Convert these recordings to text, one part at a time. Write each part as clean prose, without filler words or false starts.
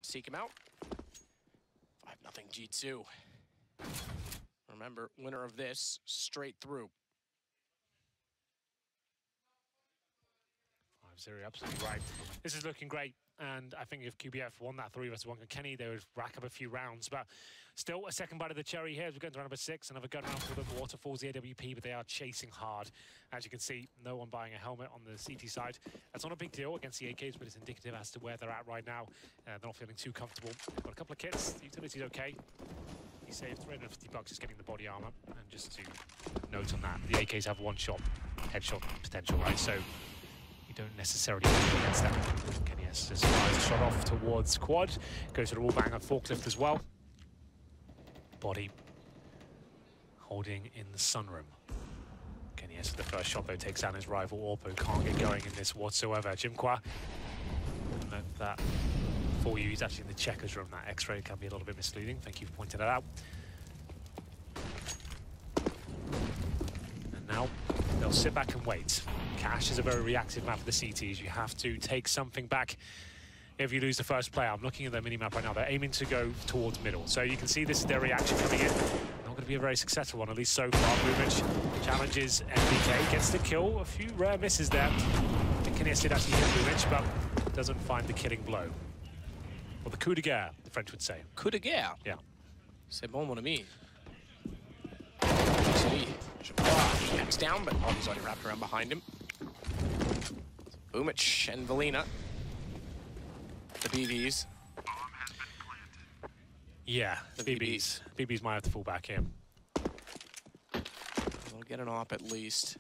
Seek him out. 5-0 G2. Remember, winner of this, straight through. 5-0, absolutely right. This is looking great. And I think if QBF won that 3 vs 1 Kenny, they would rack up a few rounds. But still, a second bite of the cherry here as we go into round number 6. Another gun round for the Waterfalls, the AWP, but they are chasing hard. As you can see, no one buying a helmet on the CT side. That's not a big deal against the AKs, but it's indicative as to where they're at right now. They're not feeling too comfortable. Got a couple of kits. The utility's okay. He saved $350 just getting the body armor. And just to note on that, the AKs have one shot, headshot potential, right? So you don't necessarily go against them. Kenny S just fires a shot off towards quad. Goes to the wall bang and forklift as well. Body holding in the sunroom. Kenny S with the first shot though takes down his rival Orpo. Can't get going in this whatsoever. Jimqua, note that for you, he's actually in the checkers room. That X-ray can be a little bit misleading. Thank you for pointing that out. And now they'll sit back and wait. Cash is a very reactive map for the CTs. You have to take something back if you lose the first player. I'm looking at their mini-map right now. They're aiming to go towards middle. So you can see this is their reaction coming in. Not going to be a very successful one, at least so far. Blumench challenges MBK, gets the kill. A few rare misses there. I think Kenny did actually hit Blumench, but doesn't find the killing blow. Or the coup de guerre, the French would say. Coup de guerre? Yeah. C'est bon, mon ami. Hands down, but oh, he's already wrapped around behind him. Blumench and Valina. The BBs. Yeah, the BBs. BBs might have to fall back here. They'll get an op at least.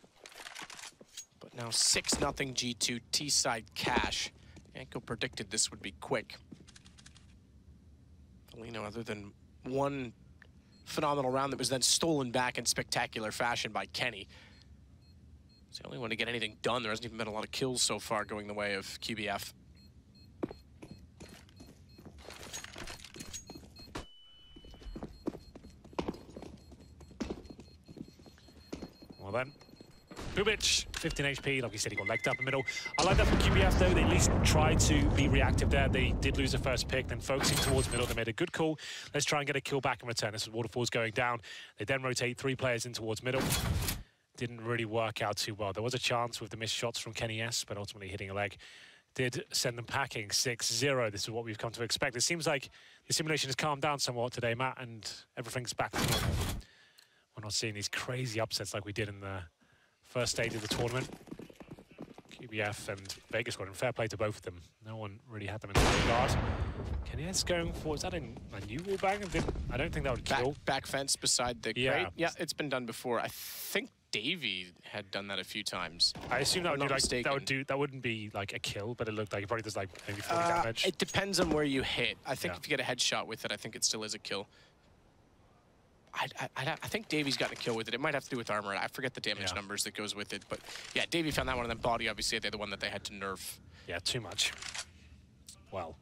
But now 6-0 G2, T-side Cash. Yanko predicted this would be quick. Valina, other than one phenomenal round that was then stolen back in spectacular fashion by Kenny. He's the only one to get anything done. There hasn't even been a lot of kills so far going the way of QBF. Well then, Blumench, 15 HP, like we said, he got legged up in the middle. I like that from QBF though, they at least tried to be reactive there. They did lose the first pick, then focusing towards middle, they made a good call. Let's try and get a kill back in return. This is Waterfalls going down. They then rotate 3 players in towards middle. Didn't really work out too well. There was a chance with the missed shots from Kenny S, but ultimately hitting a leg did send them packing 6-0. This is what we've come to expect. It seems like the simulation has calmed down somewhat today, Matt, and everything's back to normal. We're not seeing these crazy upsets like we did in the first stage of the tournament. QBF and Vegas got in fair play to both of them. No one really had them in that regard. Kenny S going for, is that a new wall bang? I don't think that would kill. Back fence beside the crate. Yeah, it's been done before. I think Davey had done that a few times. I assume that would that wouldn't be like a kill, but it looked like it probably does like maybe 40 damage. It depends on where you hit. I think if you get a headshot with it, I think it still is a kill. I think Davey's gotten a kill with it. It might have to do with armor. I forget the damage numbers that goes with it, but yeah, Davey found that one, and then body, obviously, they're the one that they had to nerf. Yeah, too much. Well,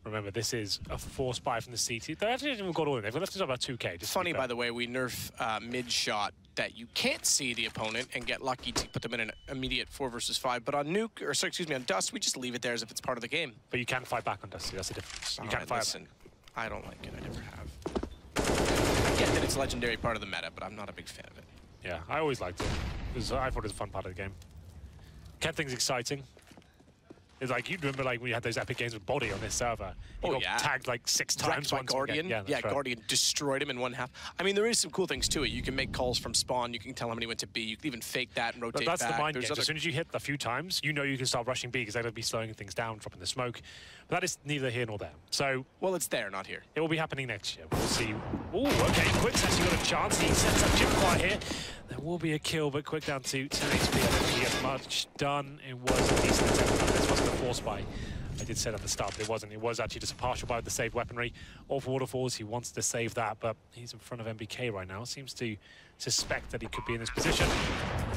remember, this is a force buy from the CT. They actually haven't got all in. They've left us about 2K. Just funny, by the way, we nerf mid-shot that you can't see the opponent and get lucky to put them in an immediate 4 vs 5. But on Nuke, or sorry, excuse me, on Dust, we just leave it there as if it's part of the game. But you can fight back on Dust. That's the difference. You can't fight. Listen, I don't like it. I never have. I get that it's a legendary part of the meta, but I'm not a big fan of it. Yeah, I always liked it. I thought it was a fun part of the game. Kept things exciting. It's like, you remember like when you had those epic games with Body on this server. He got tagged like 6 times. By Guardian. Yeah, right. Guardian destroyed him in 1/2. I mean, there is some cool things to it. You can make calls from spawn. You can tell how many went to B. You can even fake that and rotate back. That's the mind game. As soon as you hit a few times, you know you can start rushing B because they're going to be slowing things down, dropping the smoke. But that is neither here nor there. So, well, it's there, not here. It will be happening next year. We'll see. Oh, okay. Quick's actually got a chance. He sets up Jimqua here. There will be a kill, but Quick down to 10 HP. I don't think he gets much done. It was a decent attempt. This wasn't a force buy. I did say at the start, but it wasn't. It was actually just a partial buy with the saved weaponry. All for Waterfalls, he wants to save that, but he's in front of MBK right now. Seems to suspect that he could be in this position.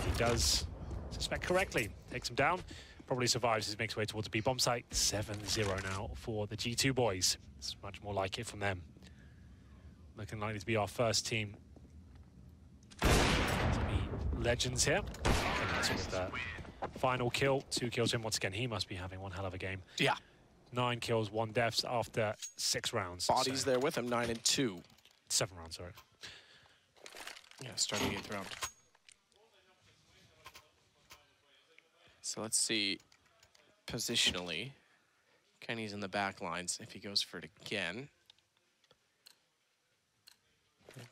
He does suspect correctly. Takes him down. Probably survives as he makes his way towards the B-bomb site. 7-0 now for the G2 boys. It's much more like it from them. Looking likely to be our first team to be legends here. With the final kill, 2 kills in. Once again, he must be having one hell of a game. Yeah. 9 kills, 1 deaths after 6 rounds. Bodies there with him, 9 and 2. 7 rounds, sorry. Yeah, starting 8th round. So let's see, positionally, Kenny's in the back lines. If he goes for it again.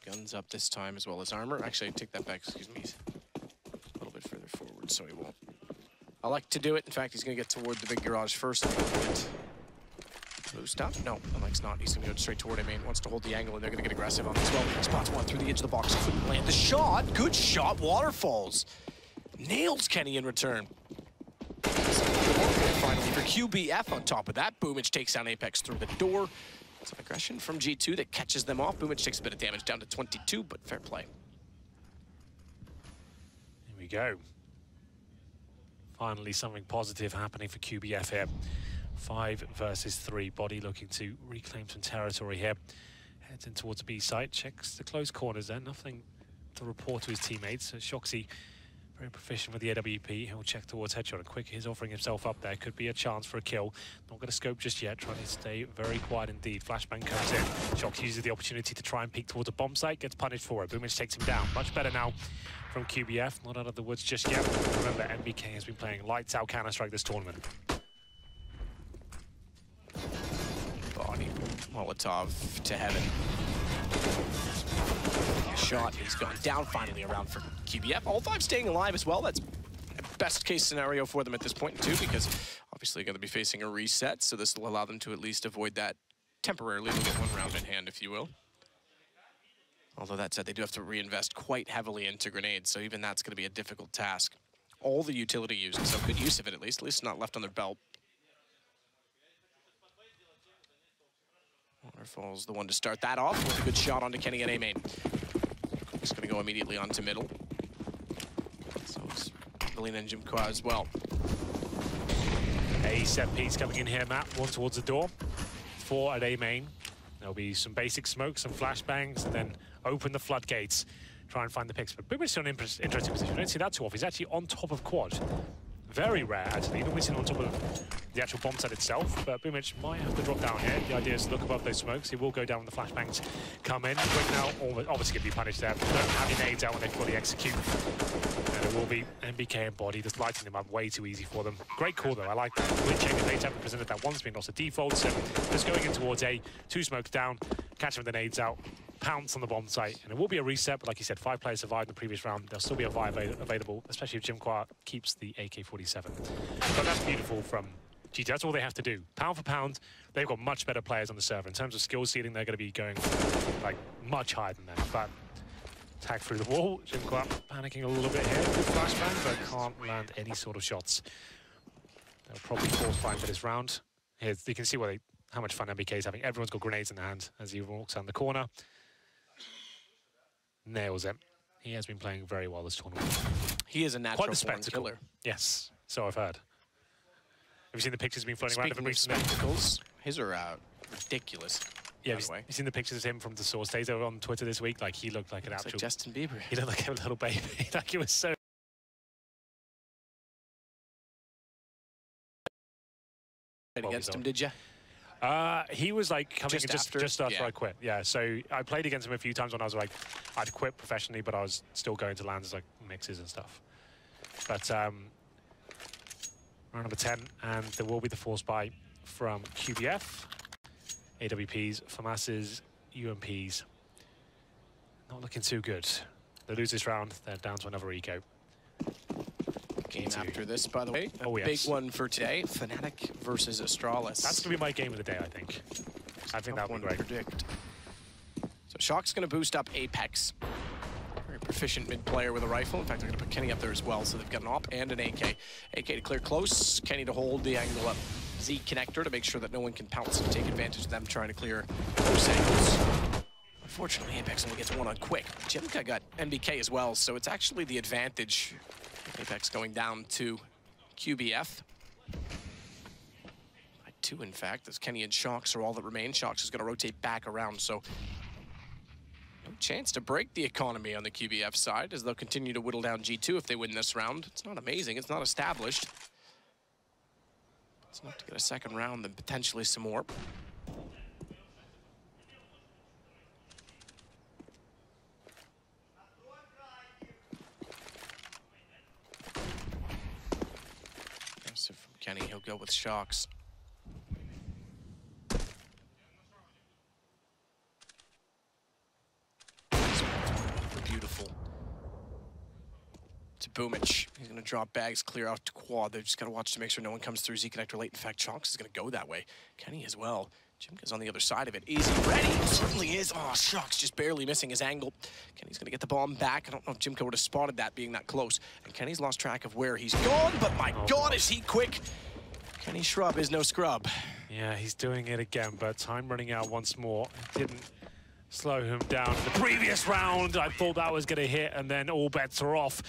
Guns up this time as well as armor. Actually, I take that back, excuse me. He's a little bit further forward, so he won't. I like to do it. In fact, he's going to get toward the big garage first. Boost up? No, Alex not. He's going to go straight toward him. Wants to hold the angle, and they're going to get aggressive on this. Well, spots one through the edge of the box. Couldn't land the shot. Good shot. Waterfalls. Nails Kenny in return. Finally for QBF on top of that. Boomage takes down Apex through the door. Some aggression from G2 that catches them off. Boomage takes a bit of damage down to 22, but fair play. Here we go. Finally something positive happening for QBF here. 5 versus 3. Body looking to reclaim some territory here. Heads in towards the B site. Checks the close corners there. Nothing to report to his teammates. So Shoxy, very proficient with the AWP. He'll check towards headshot. And quick, he's offering himself up there. Could be a chance for a kill. Not going to scope just yet. Trying to stay very quiet indeed. Flashbang comes in. Shoxy uses the opportunity to try and peek towards a bomb site. Gets punished for it. Boomage takes him down. Much better now from QBF. Not out of the woods just yet. Remember, MBK has been playing lights out Counter-Strike this tournament. Body. Molotov to heaven. Shot. He's gone down finally around for QBF. All 5 staying alive as well. That's best case scenario for them at this point too, because obviously going to be facing a reset, so this will allow them to at least avoid that temporarily. They'll get 1 round in hand, if you will. Although that said, they do have to reinvest quite heavily into grenades, so even that's going to be a difficult task. All the utility used, so good use of it at least not left on their belt. Waterfall's the one to start that off with a good shot onto Kenny at A main. He's going to go immediately onto middle. So it's Lillian and Jim Kwa as well. A set piece coming in here, Matt. 1 towards the door. 4 at A main. There'll be some basic smoke, some flashbangs, and then open the floodgates. Try and find the picks. But Boomer's still in an interesting position. I don't see that too often. He's actually on top of quad. Very rare, actually. You normally see him on top of the actual bomb set itself, but Boomage might have to drop down here. The idea is to look above those smokes. He will go down when the flashbangs come in. Quick now, obviously going to be punished there. Don't have your nades out when they fully execute. And it will be MBK and Body just lighting them up way too easy for them. Great call, though. I like that. Quick chain of nades haven't presented that once, being lost a default. So just going in towards A, 2 smokes down, catch him with the nades out, pounce on the bomb site, and it will be a reset, but like you said, 5 players survived in the previous round. There'll still be a Vi available, especially if Jim Kwa keeps the AK-47. But that's beautiful from GT. That's all they have to do. Pound for pound, they've got much better players on the server. In terms of skill ceiling, they're going to be going like much higher than that. But tag through the wall. Jim Kwa panicking a little bit here. Good flashbang, but can't land any sort of shots. They'll probably force fight for this round. Here, you can see how much fun MBK is having. Everyone's got grenades in their hand as he walks down the corner. Nails it. He has been playing very well this tournament. He is a natural born killer. Yes, so I've heard. Have you seen the pictures being floating around? Speaking of spectacles, his are ridiculous. Yeah, have you seen the pictures of him from the source days over on Twitter this week? Like, he looked like an actual... like Justin Bieber. He looked like a little baby. Like, it was so... Against him, did you? He was like coming just after yeah. I quit. Yeah, so I played against him a few times when I was like, I'd quit professionally, but I was still going to lands like mixes and stuff. But round number 10, and there will be the force buy from QBF, AWPs, FAMAS's, UMPs. Not looking too good. They lose this round, they're down to another eco. Game after this, by the way. Oh, yes. Big one for today. Fnatic versus Astralis. That's going to be my game of the day, I think. I think that would be great. Predict. So Shock's going to boost up Apex. Very proficient mid player with a rifle. In fact, they're going to put Kenny up there as well. So they've got an AWP and an AK. AK to clear close. Kenny to hold the angle up. Z connector to make sure that no one can pounce and take advantage of them trying to clear close angles. Unfortunately, Apex only gets 1 on quick. Jimka got MBK as well, so it's actually the advantage. Apex going down to QBF. By 2, in fact, as Kenny and Shox are all that remain. Shox is going to rotate back around, so no chance to break the economy on the QBF side, as they'll continue to whittle down G2 if they win this round. It's not amazing, it's not established. It's enough to get a second round, then potentially some more. Aggressive from Kenny, he'll go with Shocks. Beautiful. To Boomich. He's going to drop bags, clear out to quad. They've just got to watch to make sure no one comes through Z-Connector late. In fact, Shocks is going to go that way. Kenny as well. Jimka's on the other side of it. Is he ready? He certainly is. Oh, Shocks just barely missing his angle. Kenny's going to get the bomb back. I don't know if Jimka would have spotted that being that close. And Kenny's lost track of where he's gone, but my God, is he quick. Kenny Shrub is no scrub. Yeah, he's doing it again, but time running out once more. Didn't slow him down in the previous round. I thought that was going to hit, and then all bets are off.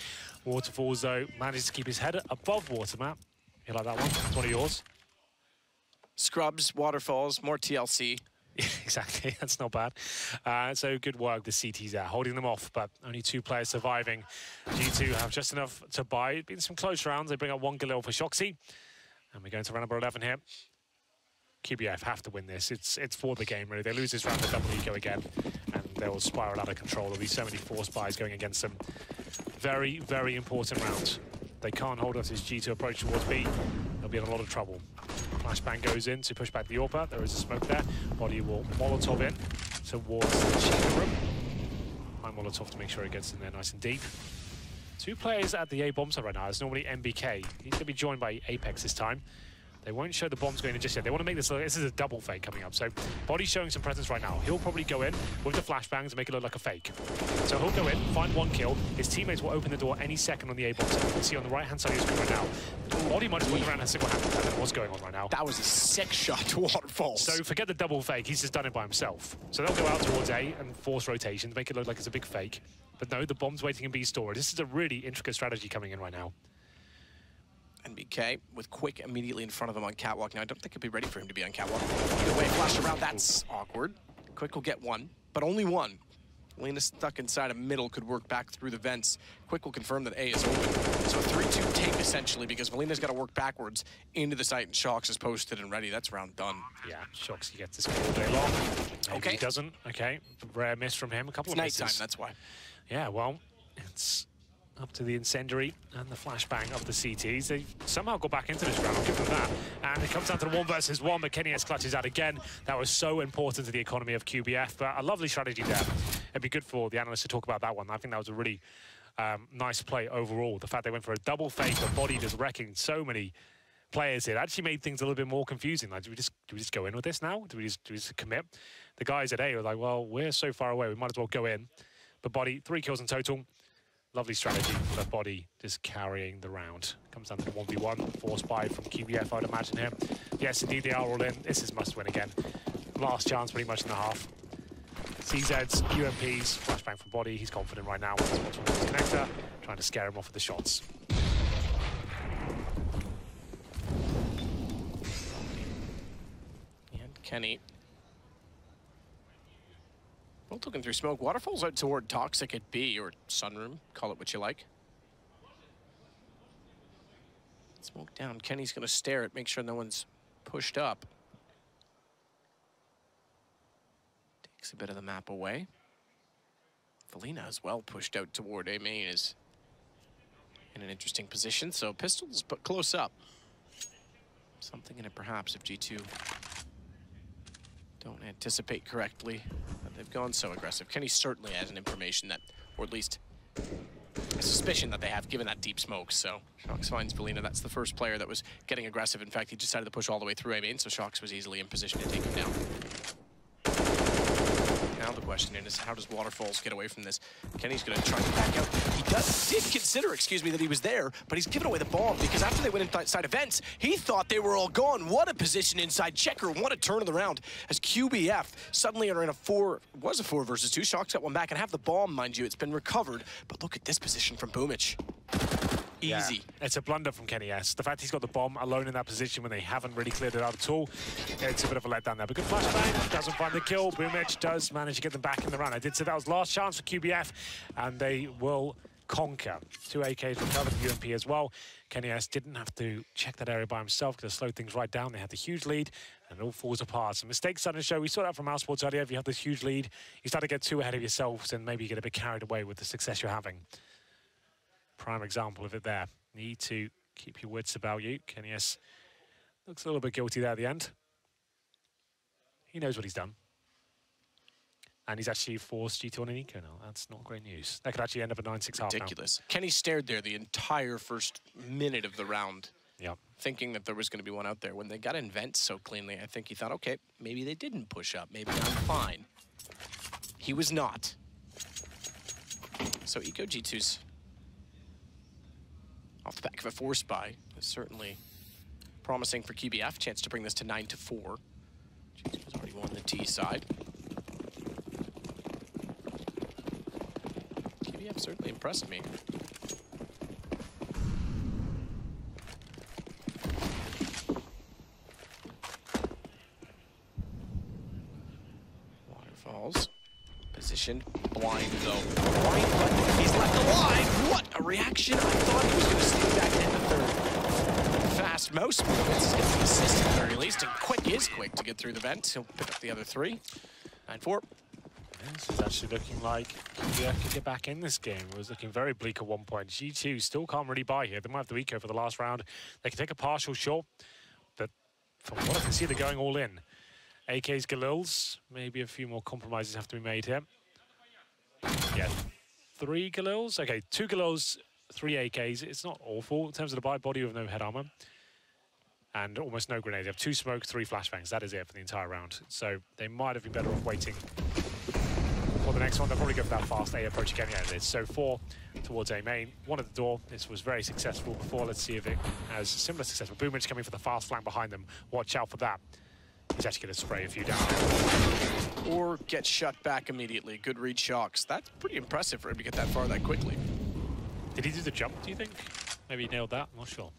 Waterfalls, though, manages to keep his head above water, Matt. You like that one? It's one of yours. Scrubs, Waterfalls, more TLC. Exactly, that's not bad. So good work, the CTs there, holding them off, but only 2 players surviving. G2 have just enough to buy. It's been some close rounds. They bring up 1 Galil for Shoxy. And we're going to round number 11 here. QBF have to win this. It's for the game, really. They lose this round, the double ego again, and they will spiral out of control. There'll be so many force buys going against them. Very, very important round. They can't hold us as G2 approach towards B. They'll be in a lot of trouble. Flashbang goes in to push back the AWPer. There is a smoke there. Body will Molotov in towards the cheater room. High Molotov to make sure it gets in there nice and deep. 2 players at the A bomb site right now. It's normally MBK. He's going to be joined by Apex this time. They won't show the bombs going in just yet. They want to make this look, this is a double fake coming up. So Body's showing some presence right now. He'll probably go in with the flashbangs and make it look like a fake. So he'll go in, find 1 kill. His teammates will open the door any second on the A bomb site. You can see on the right-hand side of your screen right now. Body might just look around and see what happens. What's going on right now? That was a sick shot to Waterfalls. So forget the double fake. He's just done it by himself. So they'll go out towards A and force rotation to make it look like it's a big fake. But no, the bomb's waiting in B storage. This is a really intricate strategy coming in right now. NBK with Quick immediately in front of him on catwalk. Now, I don't think it'd be ready for him to be on catwalk. Either way, flash around, that's awkward. Quick will get 1, but only 1. Lena stuck inside a middle, could work back through the vents. Quick will confirm that A is open. So a 3-2 take, essentially, because Melina's got to work backwards into the site, and Shocks is posted and ready. That's round done. Yeah, Shocks, he gets this all day long. Maybe Okay. he doesn't. Okay, rare miss from him. A couple of misses. Nighttime, that's why. Yeah, well, it's up to the Incendiary and the flashbang of the CTs. They somehow got back into this round, I'll give them that. And it comes down to the 1 versus 1, but Kenny S clutches out again. That was so important to the economy of QBF, but a lovely strategy there. It'd be good for the analysts to talk about that one. I think that was a really nice play overall. The fact they went for a double fake, but Body just wrecking so many players here. It actually made things a little bit more confusing. Like, do we just go in with this now? Do we just commit? The guys at A were like, well, we're so far away, we might as well go in. But Body, 3 kills in total. Lovely strategy, but Body just carrying the round. Comes down to the 1v1, force buy from QBF, I'd imagine here. Yes, indeed, they are all in. This is must-win again. Last chance pretty much in the half. CZs, UMPs, flashbang from Body. He's confident right now with his connector, trying to scare him off with the shots. And Kenny. Both looking through smoke. Waterfalls out toward Toxic at B, or Sunroom, call it what you like. Smoke down. Kenny's going to stare at, make sure no one's pushed up. Takes a bit of the map away. Felina as well pushed out toward A main, is in an interesting position. So pistols, but close up. Something in it perhaps if G2 don't anticipate correctly, but they've gone so aggressive. Kenny certainly has an information that, or at least a suspicion that they have, given that deep smoke. So Shocks finds Felina. That's the first player that was getting aggressive. In fact, he decided to push all the way through A main, so Shocks was easily in position to take him down. Now the question is, how does Waterfalls get away from this? Kenny's going to try to back out. He did consider, that he was there, but he's given away the bomb because after they went inside events, he thought they were all gone. What a position inside checker. What a turn of the round as QBF suddenly are in a 4 versus 2. Shocks got one back and have the bomb, mind you. It's been recovered, but look at this position from Boomich. Easy. Yeah, it's a blunder from Kenny S. The fact he's got the bomb alone in that position when they haven't really cleared it out at all, it's a bit of a letdown there. But good flashbang, doesn't find the kill. Boomich does manage to get them back in the round. I did say that was last chance for QBF, and they will conquer. 2 AKs recovered, the UMP as well. Kenny S didn't have to check that area by himself because it slowed things right down. They had the huge lead and it all falls apart. Some mistakes starting to show. We saw that from Mouse Sports earlier. If you have this huge lead, you start to get too ahead of yourselves and maybe you get a bit carried away with the success you're having. Prime example of it there. Need to keep your wits about you. Kenny S looks a little bit guilty there at the end. He knows what he's done. And he's actually forced G2 on an eco now. That's not great news. That could actually end up at 9-6 half now. Ridiculous. Kenny stared there the entire first minute of the round, thinking that there was going to be one out there. When they got invent so cleanly, I think he thought, okay, maybe they didn't push up. Maybe I'm fine. He was not. So eco G2's off the back of a force buy is certainly promising for QBF. Chance to bring this to 9-4. G2's already won the T side. QBF certainly impressed me. Waterfalls. Positioned. Blind, though. Blind, but he's left alive. What a reaction. I thought he was going to stay back in the third. Fast mouse movements. Gets an assist at the very least, and quick is quick to get through the vent. He'll pick up the other 3. 9-4. This is actually looking like QBF could get back in this game. It was looking very bleak at one point. G2 still can't really buy here. They might have the eco for the last round. They can take a partial shot, but from what I can see, they're going all in. AK's Galils, maybe a few more compromises have to be made here. Yeah, 3 Galils. Okay, 2 Galils, 3 AKs. It's not awful in terms of the body with no head armor. And almost no grenades. They have 2 smoke, 3 flashbangs. That is it for the entire round. So they might have been better off waiting for the next one. They'll probably go for that fast A approach again. Yeah, it is. So 4 towards A main. 1 at the door. This was very successful before. Let's see if it has similar success. Boomage coming for the fast flank behind them. Watch out for that. He's actually going to spray a few down. Or get shut back immediately. Good read Shocks. That's pretty impressive for him to get that far that quickly. Did he do the jump, do you think? Maybe he nailed that? I'm not sure.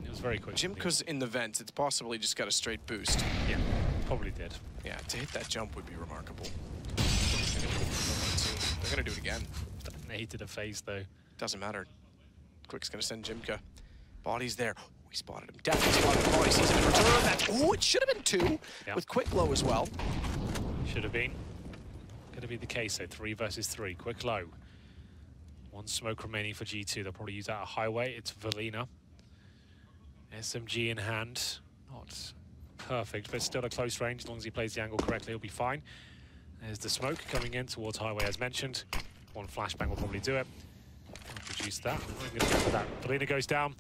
It was very quick. Jimka's in the vents. It's possible he just got a straight boost. Yeah, probably did. Yeah, to hit that jump would be remarkable. They're going to do it again. They did a phase, though. Doesn't matter. Quick's going to send Jimka. Body's there. We spotted him. Definitely spotted him. Body sees him in return. That's, oh, it should have been 2 with Quick low as well. Should have been. Going to be the case, so 3 versus 3. Quick low. 1 smoke remaining for G2. They'll probably use that at highway. It's Valina. SMG in hand. Not perfect, but still a close range. As long as he plays the angle correctly, he'll be fine. There's the smoke coming in towards highway, as mentioned. 1 flashbang will probably do it. I'll produce that. I'm going to go for that. Valina goes down.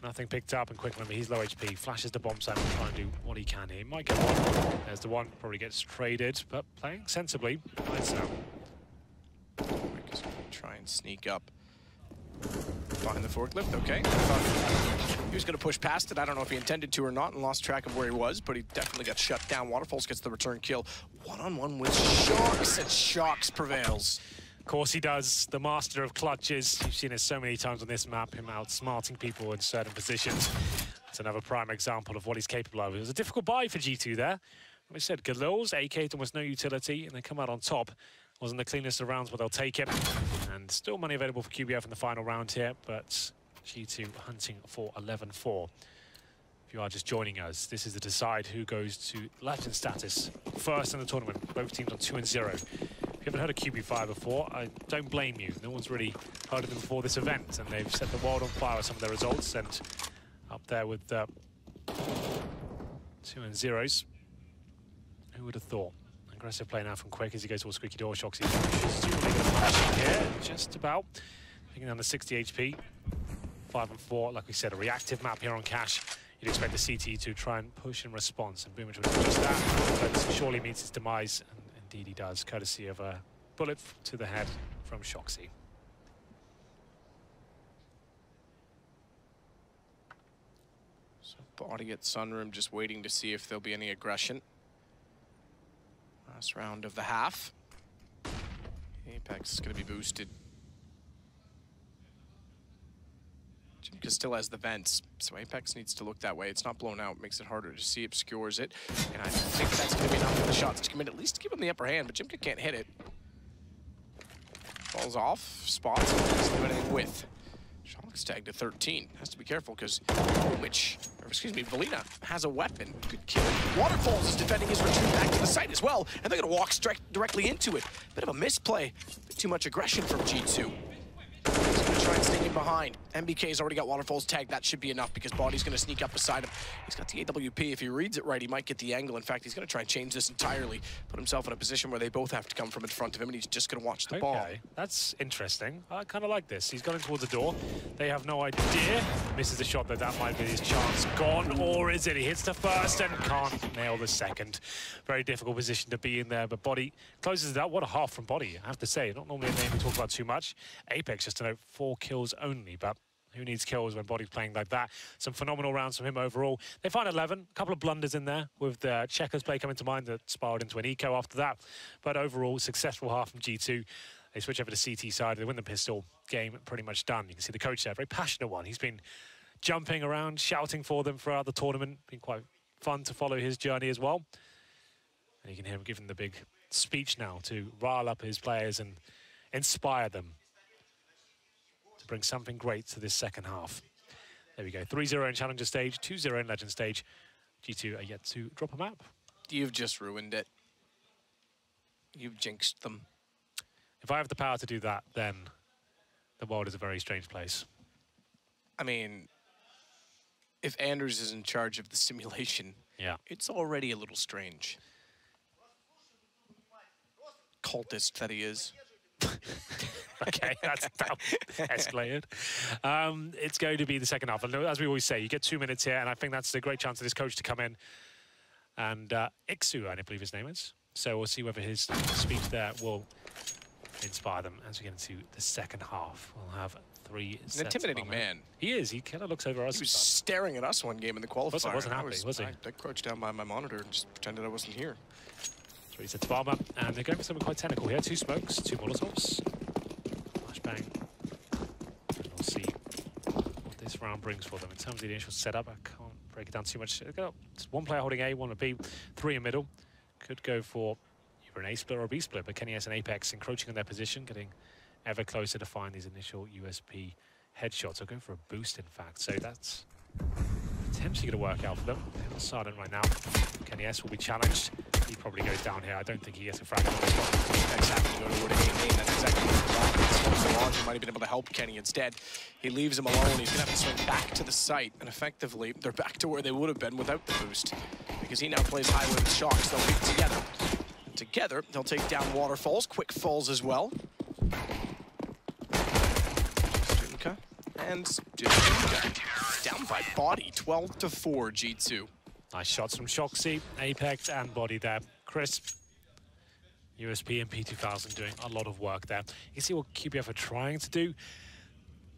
Nothing picked up, and Quick, remember, he's low HP. Flashes the bomb site and try and do what he can here. He might get 1. There's the 1. Probably gets traded, but playing sensibly. Let's go. Quick is going to try and sneak up behind the forklift. Okay. He was going to push past it. I don't know if he intended to or not and lost track of where he was, but he definitely got shut down. Waterfalls gets the return kill. One-on-one with Shocks, and Shocks prevails. Of course he does. The master of clutches. You've seen it so many times on this map, him outsmarting people in certain positions. It's another prime example of what he's capable of. It was a difficult buy for G2 there. Like I said, Galils, AK almost no utility, and they come out on top. Wasn't the cleanest of rounds, but they'll take it. And still money available for QBF in the final round here, but G2 hunting for 11-4. If you are just joining us, this is to decide who goes to legend status first in the tournament. Both teams on 2-0. If you haven't heard of QB5 before, I don't blame you. No one's really heard of them before this event, and they've set the world on fire with some of their results, and up there with 2-0s. Who would have thought? Aggressive play now from Quick as he goes towards Squeaky Door. Shocks here, just about. Taking down the 60 HP. 5-4, like we said, a reactive map here on Cash. You'd expect the CT to try and push in response, and Boomage would do just that, but surely meets its demise, and indeed he does, courtesy of a bullet to the head from Shoxy. So body at Sunroom, just waiting to see if there'll be any aggression. Last round of the half. Apex is going to be boosted. Jimka still has the vents, so Apex needs to look that way. It's not blown out, makes it harder to see, obscures it. And I think that's going to be enough for the shots to come in, at least to give him the upper hand, but Jimka can't hit it. Falls off, spots, and doesn't do anything with. Shalek's tagged to 13. Has to be careful because Valina has a weapon. Good kill. Waterfalls is defending his retreat back to the site as well, and they're going to walk directly into it. Bit of a misplay. Bit too much aggression from G2. He's going to try and sneak in behind. MBK's already got Waterfalls tagged. That should be enough because Body's going to sneak up beside him. He's got the AWP. If he reads it right, he might get the angle. In fact, he's going to try and change this entirely, put himself in a position where they both have to come from in front of him, and he's just going to watch the ball. Okay, that's interesting. I kind of like this. He's going towards the door. They have no idea. Misses the shot, but that might be his chance. Gone, or is it? He hits the first and can't nail the second. Very difficult position to be in there, but Body closes it out. What a half from Body, I have to say. Not normally a name we talk about too much. Apex, just to note, 4 kills only, but who needs kills when Body's playing like that? Some phenomenal rounds from him overall. They find 11, a couple of blunders in there with the Checkers play coming to mind that spiraled into an eco after that. But overall, successful half from G2. They switch over to CT side, they win the pistol, game pretty much done. You can see the coach there, very passionate one. He's been jumping around, shouting for them throughout the tournament. Been quite fun to follow his journey as well. And you can hear him giving the big speech now to rile up his players and inspire them to bring something great to this second half. There we go, 3-0 in Challenger stage, 2-0 in Legend stage. G2 are yet to drop a map. You've just ruined it. You've jinxed them. If I have the power to do that, then the world is a very strange place. I mean, if Anders is in charge of the simulation, yeah, it's already a little strange. Cultist that he is. Okay, that's escalated. It's going to be the second half. And as we always say, you get 2 minutes here, and I think that's a great chance for this coach to come in. And Iksu, I believe his name is. So we'll see whether his speech there will inspire them as we get into the second half. We'll have 3 sets. An intimidating man. He is. He kind of looks over us. He was staring at us one game in the qualifier. Wasn't happy, was he? I crouched down by my monitor and just pretended I wasn't here. 3 sets of armor, and they're going for something quite technical here. 2 smokes, 2 Molotovs. Flashbang. And we'll see what this round brings for them. In terms of the initial setup, I can't break it down too much. It's 1 player holding A, 1 at B, 3 in middle. Could go for either an A split or a B split, but kennyS and Apex encroaching on their position, getting ever closer to find these initial USP headshots. They're going for a boost, in fact, so that's potentially going to work out for them. They're not silent right now. kennyS will be challenged. He probably goes down here. I don't think he gets a frag on this one. Exactly. Go to where the That's exactly what he might have been able to help Kenny. Instead, he leaves him alone. He's going to have to swing back to the site, and effectively, they're back to where they would have been without the boost, because he now plays high with Shocks. They'll be together. And together, they'll take down Waterfalls, Quick Falls as well. Studinka and Studinka down by Body, 12-4 G2. Nice shots from Shoxy, Apex, and Body there. Crisp, USP and P2000 doing a lot of work there. You see what QBF are trying to do.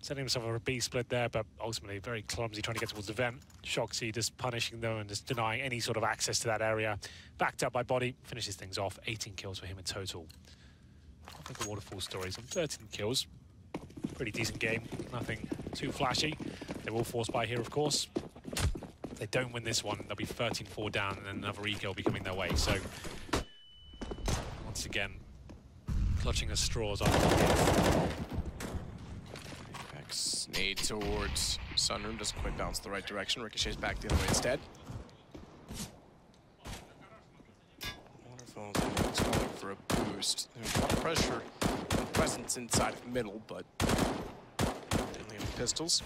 Setting himself up a B split there, but ultimately very clumsy trying to get towards the vent. Shoxy just punishing them and just denying any sort of access to that area. Backed up by Body, finishes things off. 18 kills for him in total. I think the Waterfall stories on 13 kills. Pretty decent game, nothing too flashy. They will force by here, of course. If they don't win this one, they'll be 13-4 down, and then another eco will be coming their way. So, once again, clutching at straws after Apex nade towards Sunroom, doesn't quite bounce the right direction. Ricochets back the other way instead. Waterfalls going for a boost. There's a lot of pressure and presence inside of middle, but only have pistols.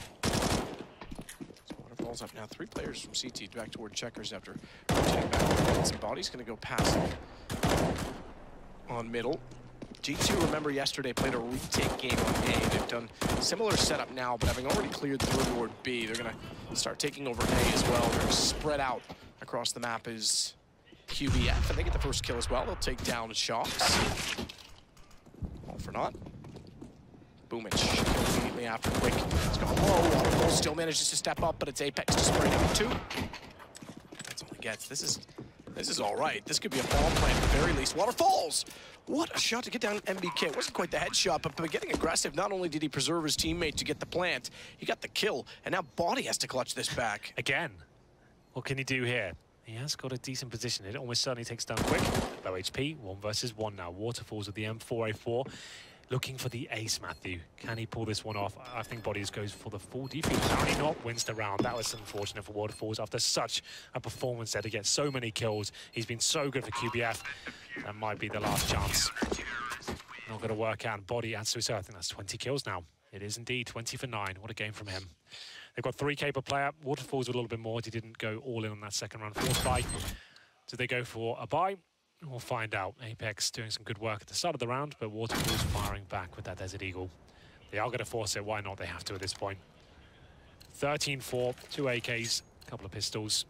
Waterfalls up now. 3 players from CT back toward Checkers after rotating back. Some Body's going to go passive on middle. G2, remember, yesterday played a retake game on A. They've done similar setup now, but having already cleared through toward B, they're going to start taking over A as well. They're going to spread out across the map as QBF, and they get the first kill as well. They'll take down Shocks. All for naught. Boomich immediately after Quick. It's gone low. Waterfall still manages to step up, but it's Apex to spray number 2. That's all he gets. This is all right. This could be a bomb plan at the very least. Waterfalls! What a shot to get down MBK. It wasn't quite the headshot, but by getting aggressive, not only did he preserve his teammate to get the plant, he got the kill, and now Body has to clutch this back. Again, what can he do here? He has got a decent position. It almost certainly takes down Quick. Low HP, 1 versus 1 now. Waterfalls with the M4A4. looking for the ace, Matthew. Can he pull this one off? I think Bodies goes for the full defuse. Apparently not, wins the round. That was unfortunate for Waterfalls after such a performance there to get so many kills. He's been so good for QBF. That might be the last chance. Not going to work out. Body and Suicide, I think that's 20 kills now. It is indeed 20 for 9. What a game from him. They've got 3K per player. Waterfalls a little bit more. He didn't go all in on that second round. Fourth buy. Did they go for a buy? We'll find out. Apex doing some good work at the start of the round, but Waterfalls firing back with that Desert Eagle. They are going to force it. Why not? They have to at this point. 13-4, 2 AKs, a couple of pistols.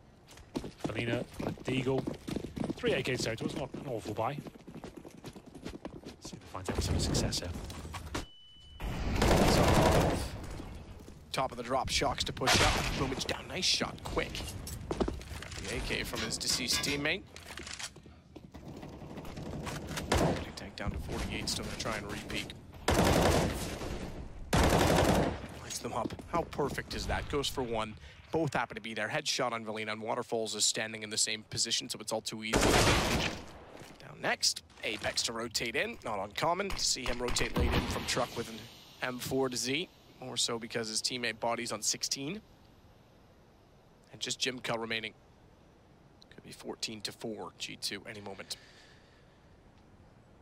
Felina, the Eagle. 3 AKs total. It's not an awful buy. Let's see if he finds any sort of success here. Top of the drop, Shocks to push up. Boomage down, nice shot, quick. Grab the AK from his deceased teammate. Tank down to 48, still gonna try and re-peek. Lights them up. How perfect is that? Goes for one. Both happen to be there. Headshot on Valina, and Waterfalls is standing in the same position, so it's all too easy. Down next, Apex to rotate in. Not uncommon to see him rotate late in from truck with an M4 to Z. More so because his teammate Body's on 16. And just Jimka remaining. Could be 14-4, G2 any moment.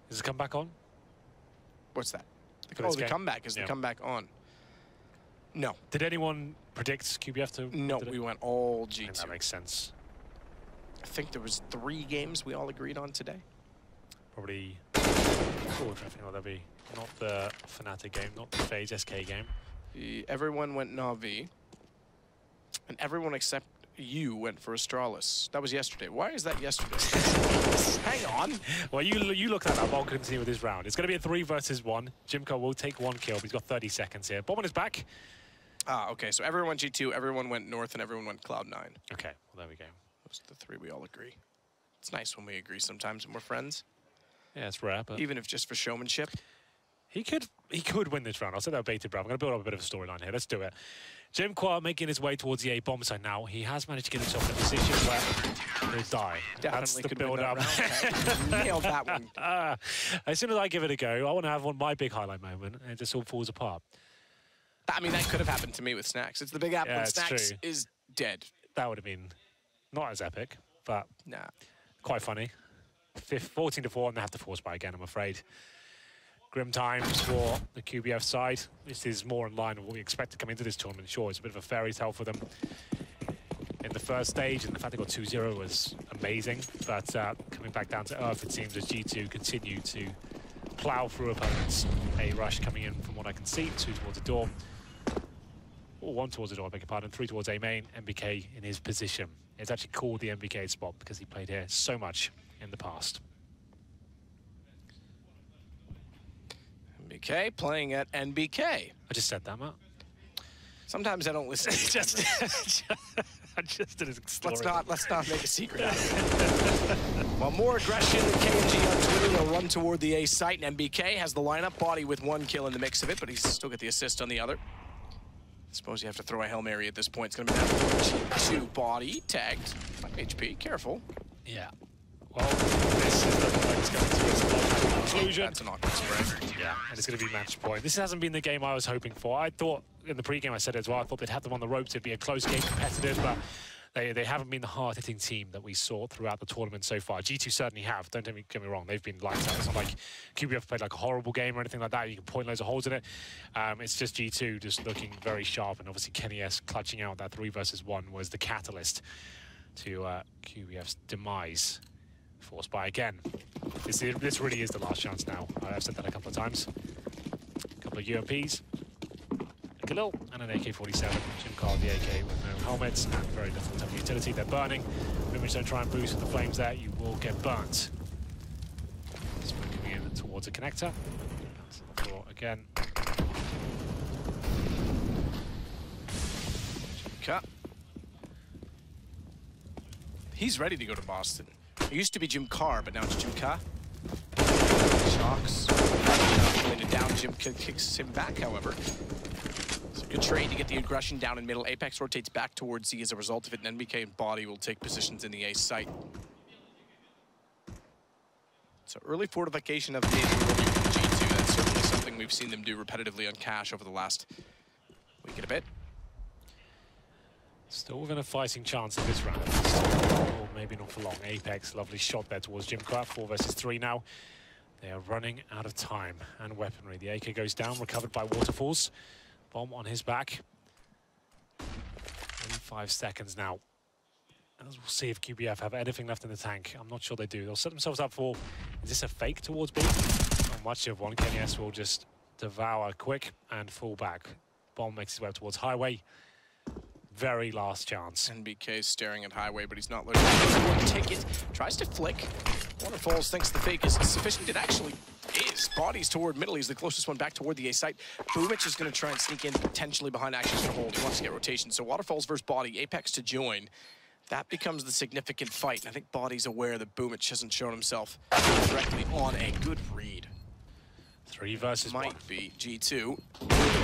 Is the comeback on? What's that? Oh, the comeback. Is the comeback on? No. Did anyone predict QBF to? No, we went all G2. I think that makes sense. I think there was 3 games we all agreed on today. Probably. Oh, I think that'll be not the Fnatic game, not the FaZe SK game. Everyone went Na'Vi, and everyone except you went for Astralis. That was yesterday. Why is that yesterday? Hang on. Well, you look that up. I'll continue with this round. It's going to be a 3 versus 1. Jimka will take 1 kill, but he's got 30 seconds here. Bomb on his back. Ah, okay. So everyone went G2, everyone went North, and everyone went Cloud9. Okay, well, there we go. Those are the 3 we all agree. It's nice when we agree sometimes when we're friends. Yeah, it's rare, but... Even if just for showmanship. He could win this round. I'll say that bated breath. I'm going to build up a bit of a storyline here. Let's do it. Jimka making his way towards the A bomb site now. He has managed to get himself in a position where he'll die. That's the build up. Nailed that one. As soon as I give it a go, I want to have my big highlight moment, and it just all falls apart. I mean, that could have happened to me with Snacks. It's the big apple, and Snacks is dead. That would have been not as epic, but nah, quite funny. 14-4, and they have to force buy again, I'm afraid. Grim times for the QBF side. This is more in line with what we expect to come into this tournament. Sure, it's a bit of a fairy tale for them in the first stage, and the fact they got 2-0 was amazing. But coming back down to earth, it seems as G2 continue to plow through opponents. A rush coming in from what I can see, 2 towards the door. Or 1 towards the door, I beg your pardon, 3 towards A main, MBK in his position. It's actually called the MBK spot because he played here so much in the past. NBK playing at NBK. I just said that, Matt. Sometimes I don't listen. I just did it. Let's not make a secret out of it. Well, more aggression than KNG on Twitter. They'll run toward the A site, and MBK has the lineup. Body with 1 kill in the mix of it, but he's still got the assist on the other. I suppose you have to throw a Hail Mary at this point. It's going to be that G2 Body tagged. 5 HP, careful. Yeah. Well, this is the point it's going to a conclusion. That's an awkward spread. Yeah, and it's going to be match point. This hasn't been the game I was hoping for. I thought, in the pre-game I said it as well, I thought they'd have them on the ropes. It'd be a close game, competitive, but they haven't been the hard-hitting team that we saw throughout the tournament so far. G2 certainly have. Don't get me wrong. They've been lights out. It's not like QBF played like a horrible game or anything like that. You can point loads of holes in it. It's just G2 just looking very sharp, and obviously Kenny S clutching out that 3 versus 1 was the catalyst to QBF's demise. Forced by again. This really is the last chance now. I've said that a couple of times. A couple of UMPs. A Khalil and an AK-47. Jim Carl, the AK with no helmets and very little tough utility. They're burning. Remember, don't try and boost with the flames there. You will get burnt. It's moving in towards a connector. Again. Cut. He's ready to go to Boston. It used to be Jim Carr, but now it's Jim Ka. Shocks. Down, Jim kicks him back, however. It's a good trade to get the aggression down in middle. Apex rotates back towards Z as a result of it, and NBK and Body will take positions in the A site. So early fortification of the G2, that's certainly something we've seen them do repetitively on Cash over the last week and a bit. Still within a fighting chance in this round, or maybe not for long. Apex, lovely shot there towards Jimcraft. 4 versus 3 now. They are running out of time and weaponry. The AK goes down, recovered by Waterfalls. Bomb on his back. 35 seconds now. As we'll see if QBF have anything left in the tank. I'm not sure they do. They'll set themselves up for... Is this a fake towards B? Not much of one. kennyS will just devour quick and fall back. Bomb makes his way up towards Highway. Very last chance. NBK staring at Highway, but he's not looking for the ticket. Tries to flick. Waterfalls thinks the fake is sufficient. It actually is. Bodies toward middle. He's the closest one back toward the A site. Boomich is going to try and sneak in potentially behind Actions for hold. He wants to get rotation. So Waterfalls versus Body. Apex to join. That becomes the significant fight. And I think Body's aware that Boomich hasn't shown himself directly on a good read. 3 versus 1. Might be G2.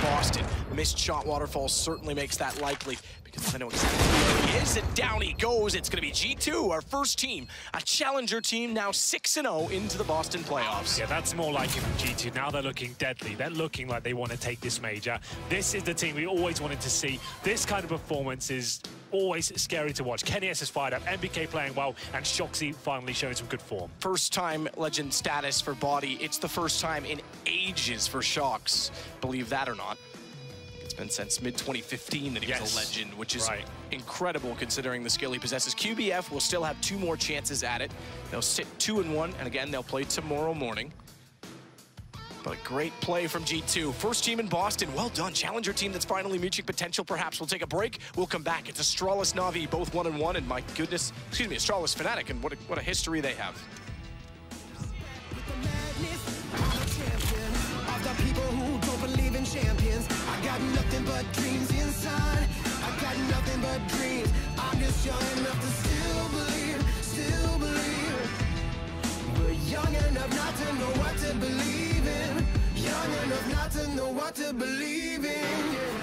Boston. Missed shot. Waterfall certainly makes that likely because I know exactly where he is. And down he goes. It's going to be G2, our first team. A challenger team now 6-0 into the Boston playoffs. Yeah, that's more like it from G2. Now they're looking deadly. They're looking like they want to take this major. This is the team we always wanted to see. This kind of performance is always scary to watch. kennyS is fired up, NBK playing well, and Shoxy finally showing some good form. First time legend status for Body. It's the first time in ages for Shox. Believe that or not. It's been since mid-2015 that he was a legend, which is incredible considering the skill he possesses. QBF will still have 2 more chances at it. They'll sit 2-1, and again, they'll play tomorrow morning. But a great play from G2. First team in Boston. Well done. Challenger team that's finally reaching potential, perhaps. We'll take a break. We'll come back. It's Astralis Na'Vi, both 1-1. And my goodness, excuse me, Astralis Fnatic, and what a history they have. I got nothing but dreams inside. I got nothing but dreams. I'm just young enough to still believe. We're young enough not to know what to believe in. Young enough not to know what to believe in. Yeah.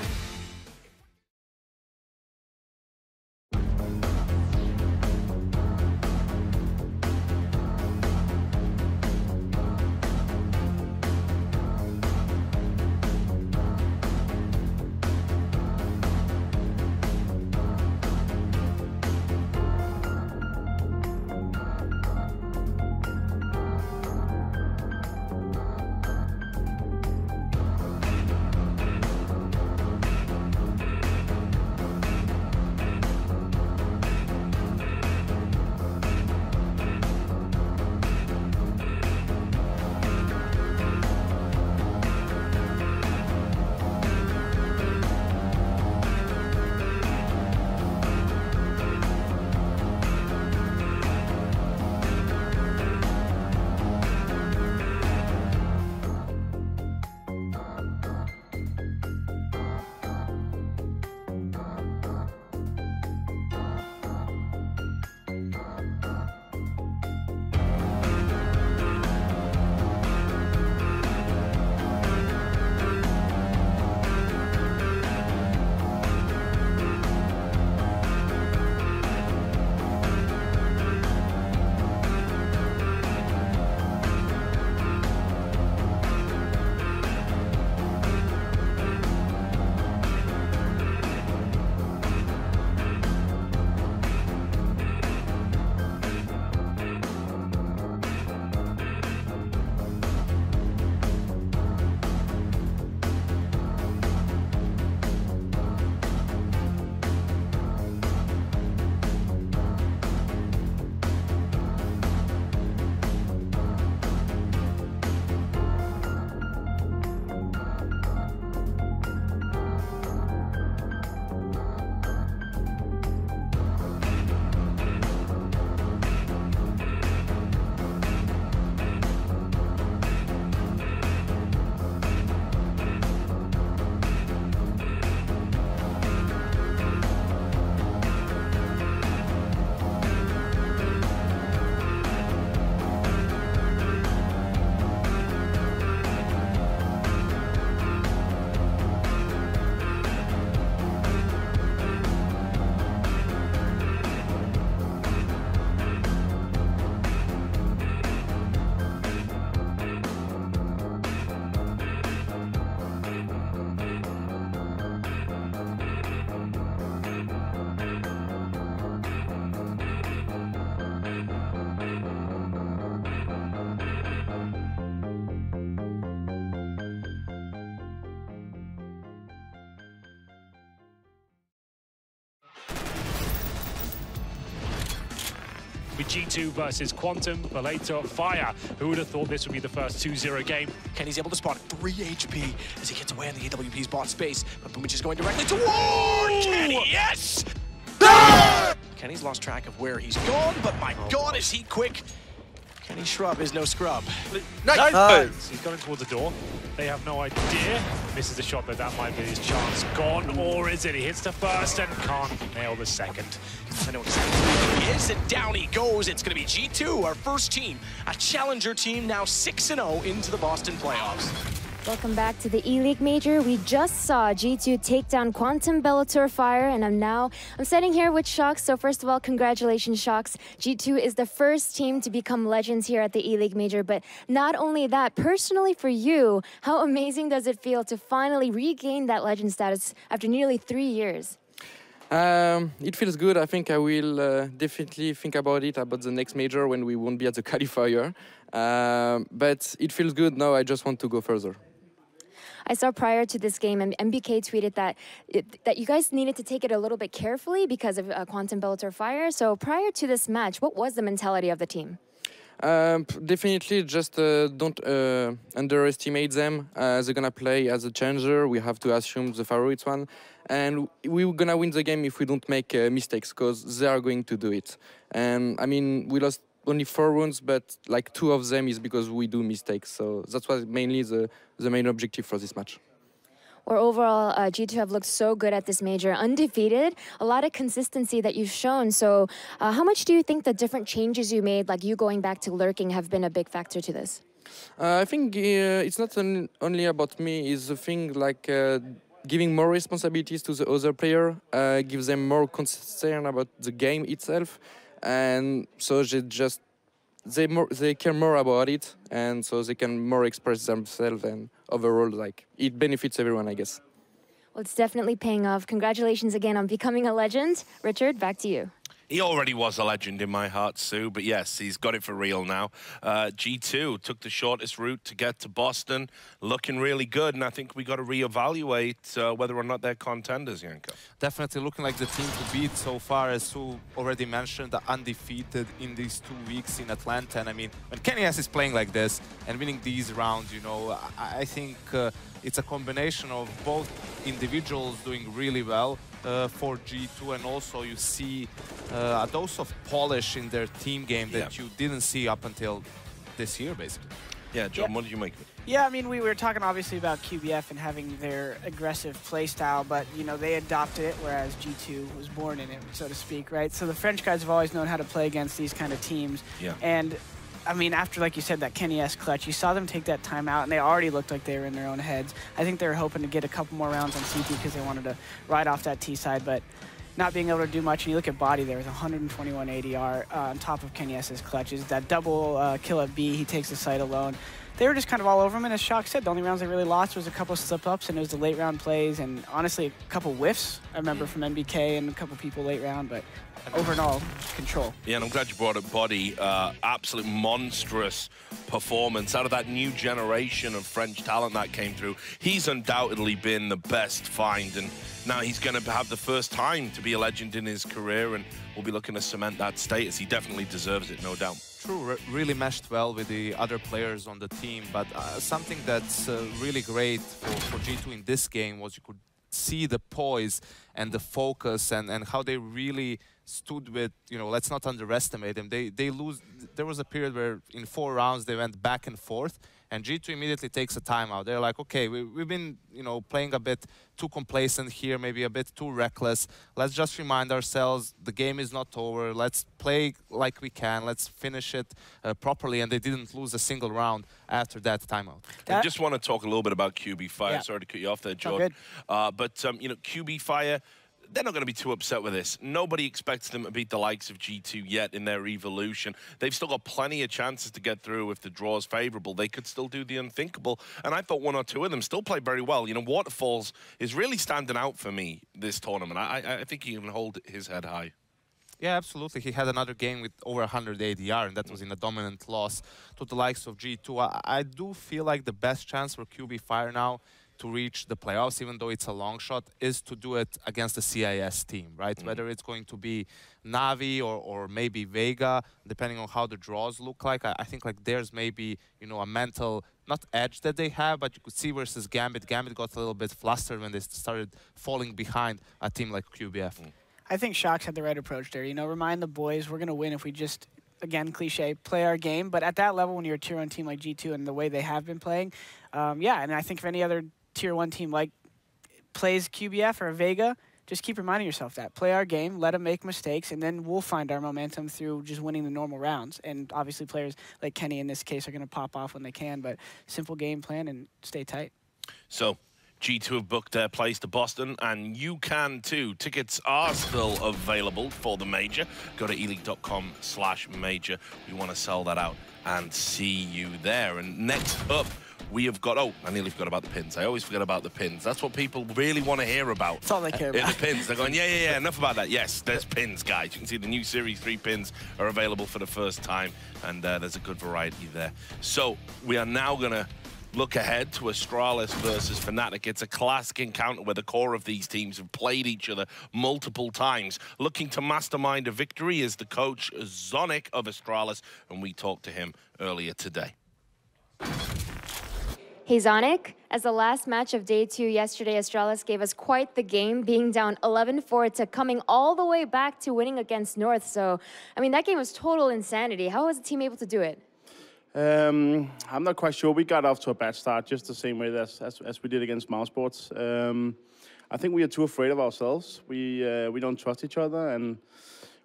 with G2 versus Quantum, Belator, Fire. Who would have thought this would be the first 2-0 game? Kenny's able to spot 3 HP as he gets away on the AWP's bot space, but Boomich is going directly toward Kenny. Yes! Kenny's lost track of where he's gone, but my God, is he quick. Kenny Shrub is no scrub. Nice! He's going towards the door. They have no idea. Misses the shot, but that might be his chance. Gone, or is it? He hits the first and can't nail the second. I know exactly where he is, and down he goes. It's going to be G2, our first team, a challenger team, now 6-0 into the Boston playoffs. Welcome back to the E-League Major. We just saw G2 take down Quantum, Bellator, Fire, and I'm sitting here with Shox. So first of all, congratulations, Shox. G2 is the first team to become legends here at the E-League Major. But not only that, personally for you, how amazing does it feel to finally regain that legend status after nearly 3 years? It feels good. I think I will definitely think about the next major when we won't be at the qualifier. But it feels good now. I just want to go further. I saw prior to this game, and MBK tweeted that you guys needed to take it a little bit carefully because of Quantum, Bellator, Fire. So prior to this match, what was the mentality of the team? Definitely just don't underestimate them. They're gonna play as a challenger. We have to assume the favorites one. And we're gonna win the game if we don't make mistakes, because they are going to do it. And I mean, we lost only 4 rounds, but like 2 of them is because we do mistakes. So that's what mainly the main objective for this match. Or overall, G2 have looked so good at this major, undefeated, a lot of consistency that you've shown. So how much do you think the different changes you made, like you going back to lurking, have been a big factor to this? I think it's not only about me. It's the thing like giving more responsibilities to the other player, gives them more concern about the game itself. And so they care more about it, and so they can more express themselves, and overall, like, it benefits everyone, I guess. Well, it's definitely paying off. Congratulations again on becoming a legend. Richard, back to you. He already was a legend in my heart, Sue, but yes, he's got it for real now. G2 took the shortest route to get to Boston, looking really good, and I think we got to reevaluate whether or not they're contenders, Janko. Definitely looking like the team to beat so far, as Sue already mentioned, undefeated in these 2 weeks in Atlanta. And I mean, when Kenny S is playing like this and winning these rounds, you know, I think it's a combination of both individuals doing really well for G2, and also you see a dose of polish in their team game that you didn't see up until this year, basically. Yeah, John, what did you make of it? Yeah, I mean, we were talking obviously about QBF and having their aggressive play style, but, you know, they adopted it, whereas G2 was born in it, so to speak, right? So the French guys have always known how to play against these kind of teams. Yeah. And I mean, after, like you said, that Kenny S clutch, you saw them take that time out, and they already looked like they were in their own heads. I think they were hoping to get a couple more rounds on CT because they wanted to ride off that T side, but not being able to do much. And you look at Body there with 121 ADR on top of Kenny S's clutches. That double kill at B, he takes the site alone. They were just kind of all over him, and as Shock said, the only rounds they really lost was a couple slip-ups, and it was the late round plays, and honestly, a couple whiffs, I remember, from NBK and a couple people late round, but overall, control. Yeah, and I'm glad you brought up Body. Absolute monstrous performance out of that new generation of French talent that came through. He's undoubtedly been the best find, and now he's going to have the first time to be a legend in his career, and we'll be looking to cement that status. He definitely deserves it, no doubt. True, really meshed well with the other players on the team, but something that's really great for G2 in this game was you could see the poise and the focus and how they really stood with, you know, let's not underestimate them. They lose. There was a period where in 4 rounds they went back and forth, and G2 immediately takes a timeout. They're like, okay, we've been, you know, playing a bit too complacent here, maybe a bit too reckless. Let's just remind ourselves the game is not over. Let's play like we can. Let's finish it properly. And they didn't lose a single round after that timeout. I just want to talk a little bit about QB Fire. Yeah. Sorry to cut you off there, Jordan. But, you know, QB Fire, they're not going to be too upset with this. Nobody expects them to beat the likes of G2 yet in their evolution. They've still got plenty of chances to get through if the draw is favorable. They could still do the unthinkable. And I thought 1 or 2 of them still played very well. You know, Waterfalls is really standing out for me this tournament. I think he can hold his head high. Yeah, absolutely. He had another game with over 100 ADR, and that was in a dominant loss to the likes of G2. I do feel like the best chance for QB Fire now to reach the playoffs, even though it's a long shot, is to do it against the CIS team, right? Whether it's going to be Navi or maybe Vega, depending on how the draws look like. I think like there's maybe, you know, a mental, not edge that they have, but you could see versus Gambit. Gambit got a little bit flustered when they started falling behind a team like QBF. I think Shox had the right approach there. You know, remind the boys we're going to win if we just, again, cliche, play our game. But at that level, when you're a Tier 1 team like G2 and the way they have been playing, yeah, and I think if any other Tier 1 team like plays QBF or Vega, just keep reminding yourself that. Play our game, let them make mistakes, and then we'll find our momentum through just winning the normal rounds. And obviously players like Kenny in this case are going to pop off when they can, but simple game plan and stay tight. So G2 have booked their place to Boston, and you can too. Tickets are still available for the major. Go to eleague.com/major. We want to sell that out and see you there. And next up, we have got, oh, I nearly forgot about the pins. I always forget about the pins. That's what people really want to hear about. That's all they care about. The pins. They're going, yeah, enough about that. Yes, there's pins, guys. You can see the new Series 3 pins are available for the first time, and there's a good variety there. So we are now going to look ahead to Astralis versus Fnatic. It's a classic encounter where the core of these teams have played each other multiple times. Looking to mastermind a victory is the coach Zonic of Astralis, and we talked to him earlier today. Hey Zonic, as the last match of day 2 yesterday, Astralis gave us quite the game, being down 11-4 to coming all the way back to winning against North. So, I mean, that game was total insanity. How was the team able to do it? I'm not quite sure. We got off to a bad start, just the same way as we did against Mousesports. I think we are too afraid of ourselves. We don't trust each other, and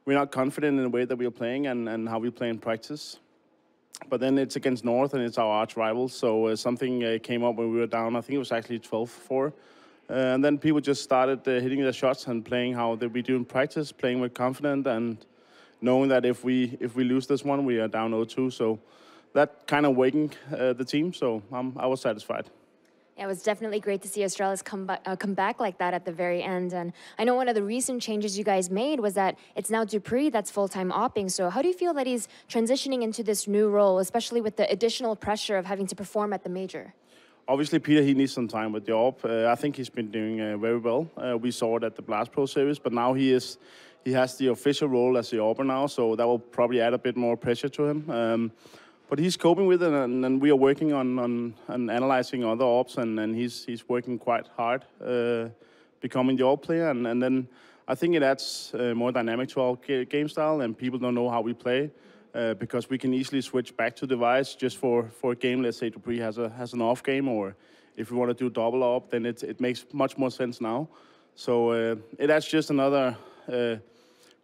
we're not confident in the way that we are playing and how we play in practice. But then it's against North, and it's our arch rival, so something came up when we were down. I think it was actually 12-4. And then people just started hitting their shots and playing how we do in practice, playing with confidence and knowing that if we lose this one, we are down 0-2. So that kind of wakened the team, so I was satisfied. Yeah, it was definitely great to see Astralis come back like that at the very end. And I know one of the recent changes you guys made was that it's now Dupree that's full-time opping. So how do you feel that he's transitioning into this new role, especially with the additional pressure of having to perform at the major? Obviously, Peter, he needs some time with the AWP. I think he's been doing very well. We saw it at the Blast Pro series, but now he has the official role as the AWPer now, so that will probably add a bit more pressure to him. But he's coping with it, and we are working on analyzing other AWPs, and he's working quite hard, becoming the AWP player. And then I think it adds more dynamic to our game style, and people don't know how we play because we can easily switch back to device just for a game. Let's say Dupree has an off game, or if we want to do double AWP, then it makes much more sense now. So it adds just another,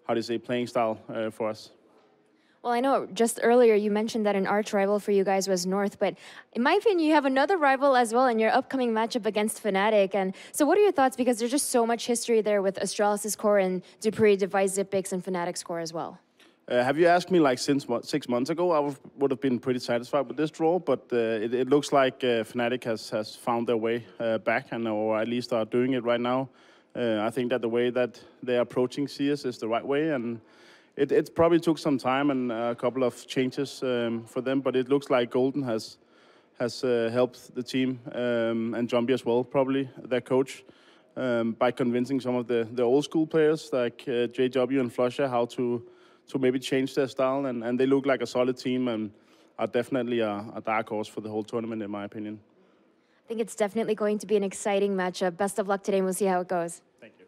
playing style for us. Well, I know just earlier you mentioned that an arch rival for you guys was North, but in my opinion, you have another rival as well in your upcoming matchup against Fnatic. And so what are your thoughts? Because there's just so much history there with Astralis' core and Dupree, Device, Zipix, and Fnatic's core as well. Have you asked me like since 6 months ago, I would have been pretty satisfied with this draw, but it looks like Fnatic has found their way back, or at least are doing it right now. I think that the way that they're approaching CS is the right way, and it probably took some time and a couple of changes for them, but it looks like Golden has helped the team and Jumpy as well, probably their coach, by convincing some of the old school players like JW and Flusher how to maybe change their style, and they look like a solid team and are definitely a dark horse for the whole tournament, in my opinion. I think it's definitely going to be an exciting matchup. Best of luck today, and we'll see how it goes. Thank you.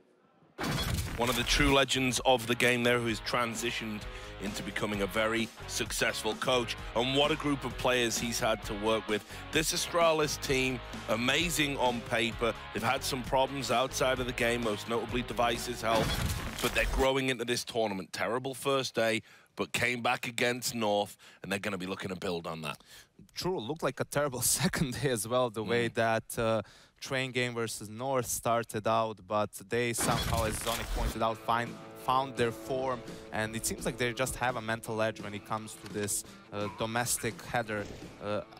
One of the true legends of the game there, who has transitioned into becoming a very successful coach. And what a group of players he's had to work with. This Astralis team, amazing on paper. They've had some problems outside of the game, most notably Device's health, but they're growing into this tournament. Terrible first day, but came back against North, and they're going to be looking to build on that. True, looked like a terrible second day as well, the way that Train game versus North started out, but they somehow, as Zonic pointed out, found their form, and it seems like they just have a mental edge when it comes to this domestic header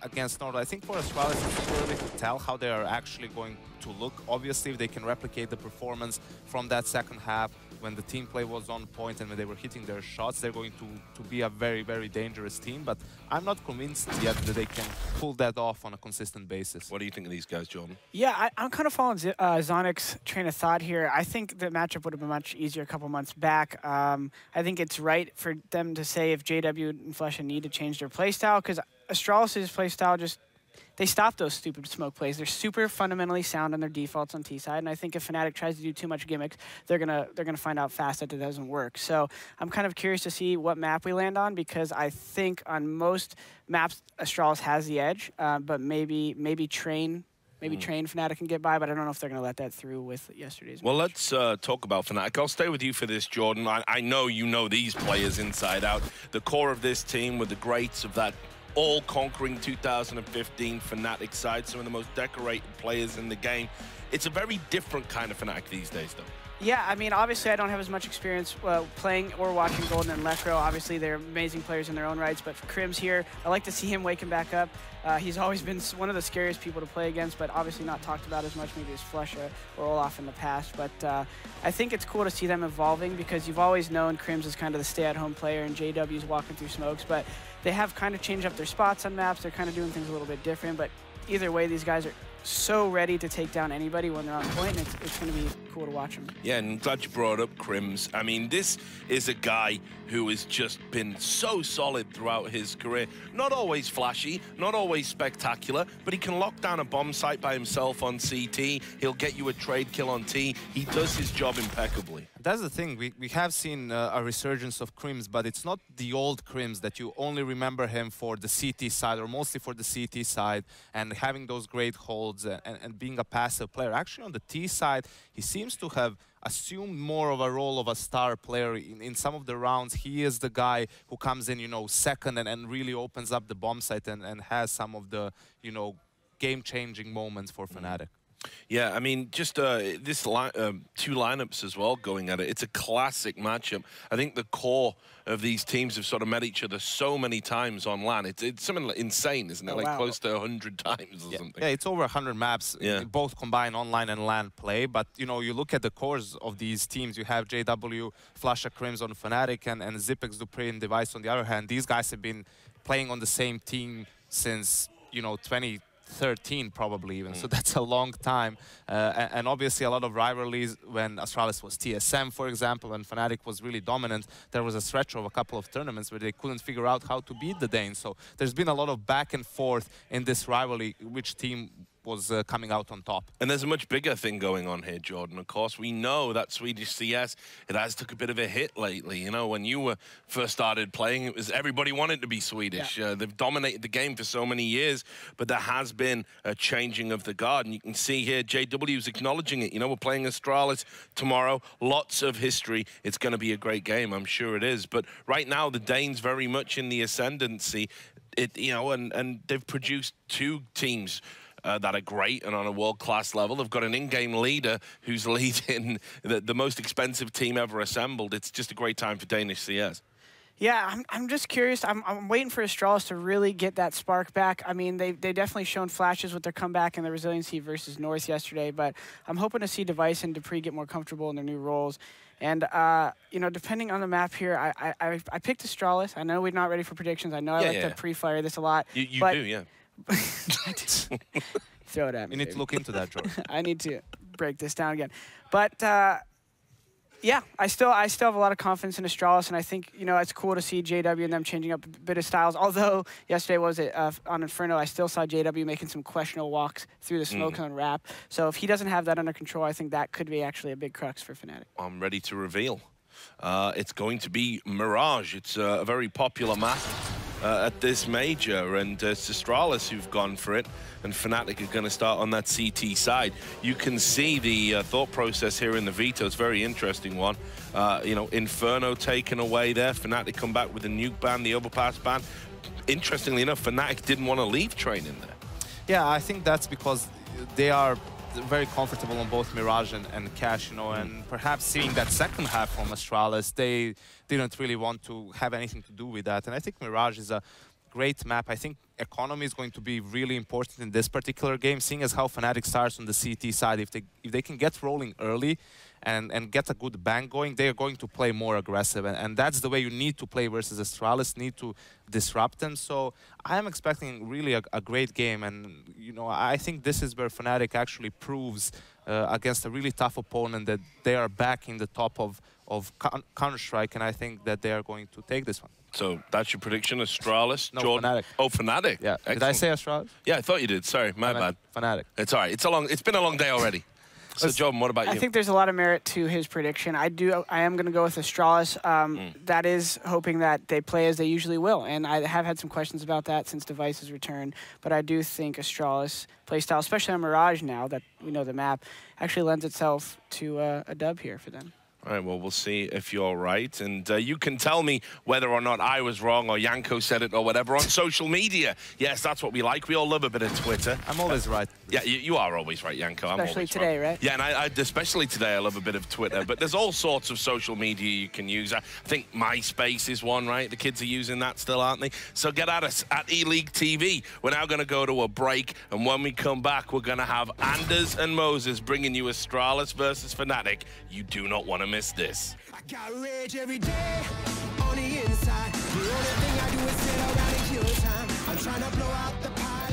against North. I think for Astralis, it's too early to tell how they are actually going to look. Obviously, if they can replicate the performance from that second half, when the team play was on point and when they were hitting their shots, they're going to be a very, very dangerous team. But I'm not convinced yet that they can pull that off on a consistent basis. What do you think of these guys, Jordan? Yeah, I'm kind of following Zonic's train of thought here. I think the matchup would have been much easier a couple months back. I think it's right for them to say if JW and Flesha need to change their playstyle, because Astralis' playstyle just, they stop those stupid smoke plays. They're super fundamentally sound on their defaults on T side, and I think if Fnatic tries to do too much gimmicks, they're gonna find out fast that it doesn't work. So I'm kind of curious to see what map we land on, because I think on most maps Astralis has the edge, but maybe Train Fnatic can get by, but I don't know if they're going to let that through with yesterday's Well, match. let's talk about Fnatic. I'll stay with you for this, Jordan. I know you know these players inside out. The core of this team were the greats of that all-conquering 2015 Fnatic side, some of the most decorated players in the game. It's a very different kind of Fnatic these days, though. Yeah, I mean, obviously I don't have as much experience playing or watching Golden and Lekro. Obviously, they're amazing players in their own rights, but for Crim's here, I like to see him waking back up. He's always been one of the scariest people to play against, but obviously not talked about as much maybe as Flesha or Olaf in the past. But I think it's cool to see them evolving, because you've always known Crim's is kind of the stay-at-home player and JW's walking through smokes, but they have kind of changed up their spots on maps. They're kind of doing things a little bit different, but either way, these guys are so ready to take down anybody when they're on point, and it's going to be cool to watch them. Yeah, and I'm glad you brought up Crims. I mean, this is a guy who has just been so solid throughout his career. Not always flashy, not always spectacular, but he can lock down a bomb site by himself on CT. He'll get you a trade kill on T. He does his job impeccably. That's the thing. We have seen a resurgence of Crims, but it's not the old Crims that you only remember him for the CT side, or mostly for the CT side, and having those great holds and being a passive player. Actually, on the T side, he seems to have assumed more of a role of a star player. In some of the rounds, he is the guy who comes in, you know, second and really opens up the bomb site and has some of the, you know, game-changing moments for Fnatic. Yeah, I mean, just this two lineups as well going at it. It's a classic matchup. I think the core of these teams have sort of met each other so many times on LAN. It's something like insane, isn't it? Oh, like wow. close to 100 times or something. Yeah, it's over 100 maps, both combined online and LAN play. But, you know, you look at the cores of these teams. You have JW, Flasha, Crims on Fnatic, and Zipex, Dupree, and Device on the other hand. These guys have been playing on the same team since, you know, 2013 probably even, so that's a long time, and obviously a lot of rivalries. When Astralis was TSM, for example, and Fnatic was really dominant, there was a stretch of a couple of tournaments where they couldn't figure out how to beat the Danes. So there's been a lot of back and forth in this rivalry, which team was coming out on top. And there's a much bigger thing going on here, Jordan. Of course, we know that Swedish CS, it has took a bit of a hit lately. You know, when you first started playing, it was everybody wanted to be Swedish. Yeah. They've dominated the game for so many years, but there has been a changing of the guard. And you can see here, JW's acknowledging it. You know, we're playing Astralis tomorrow. Lots of history. It's going to be a great game. I'm sure it is. But right now, the Danes very much in the ascendancy. You know, and they've produced two teams that are great and on a world-class level. They've got an in-game leader who's leading the most expensive team ever assembled. It's just a great time for Danish CS. Yeah, I'm just curious. I'm waiting for Astralis to really get that spark back. I mean, they definitely shown flashes with their comeback and the resiliency versus North yesterday, but I'm hoping to see Device and Dupree get more comfortable in their new roles. And, you know, depending on the map here, I picked Astralis. I know we're not ready for predictions. I know I like to pre-fire this a lot. You do, yeah. Throw it at me. You need to look into that, George. I need to break this down again. But yeah, I still have a lot of confidence in Astralis, and I think, you know, it's cool to see JW and them changing up a bit of styles. Although yesterday on Inferno, I still saw JW making some questionable walks through the smoke on Wrap. So if he doesn't have that under control, I think that could be actually a big crux for Fnatic. I'm ready to reveal. It's going to be Mirage. It's a very popular map at this major, and it's Astralis who've gone for it, and Fnatic are going to start on that CT side. You can see the thought process here in the veto. It's a very interesting one. You know, Inferno taken away there. Fnatic come back with the nuke ban, the overpass ban. Interestingly enough, Fnatic didn't want to leave Train in there. Yeah, I think that's because they are very comfortable on both Mirage and Cash, you know, and perhaps seeing that second half from Astralis, they didn't really want to have anything to do with that. And I think Mirage is a great map. I think economy is going to be really important in this particular game, seeing as how Fnatic starts on the CT side. If they can get rolling early and get a good bang going, they are going to play more aggressive. And that's the way you need to play versus Astralis, need to disrupt them. So I am expecting really a great game. And, you know, I think this is where Fnatic actually proves against a really tough opponent that they are back in the top of Counter-Strike, and I think that they are going to take this one. So that's your prediction, Astralis? No, Jordan? Fnatic. Oh, Fnatic. Yeah. Excellent. Did I say Astralis? Yeah, I thought you did. Sorry, my bad. Fnatic. It's all right. It's been a long day already. So, Jordan, what about you? I think there's a lot of merit to his prediction. I am going to go with Astralis. That is hoping that they play as they usually will. And I have had some questions about that since Device's return. But I do think Astralis playstyle, especially on Mirage now that we know the map, actually lends itself to a dub here for them. All right, well, we'll see if you're right. And you can tell me whether or not I was wrong or Yanko said it or whatever on social media. Yes, that's what we like. We all love a bit of Twitter. I'm always right. Yeah, you are always right, Yanko. I'm Especially always today, right? Yeah, and especially today, I love a bit of Twitter. But there's all sorts of social media you can use. I think MySpace is one, right? The kids are using that still, aren't they? So get at us at eLeague TV. We're now going to go to a break. And when we come back, we're going to have Anders and Moses bringing you Astralis versus Fnatic. You do not want to miss this. I got rage every day on the inside. The only thing I do is sit around and kill time. I'm trying to blow out the pilot light.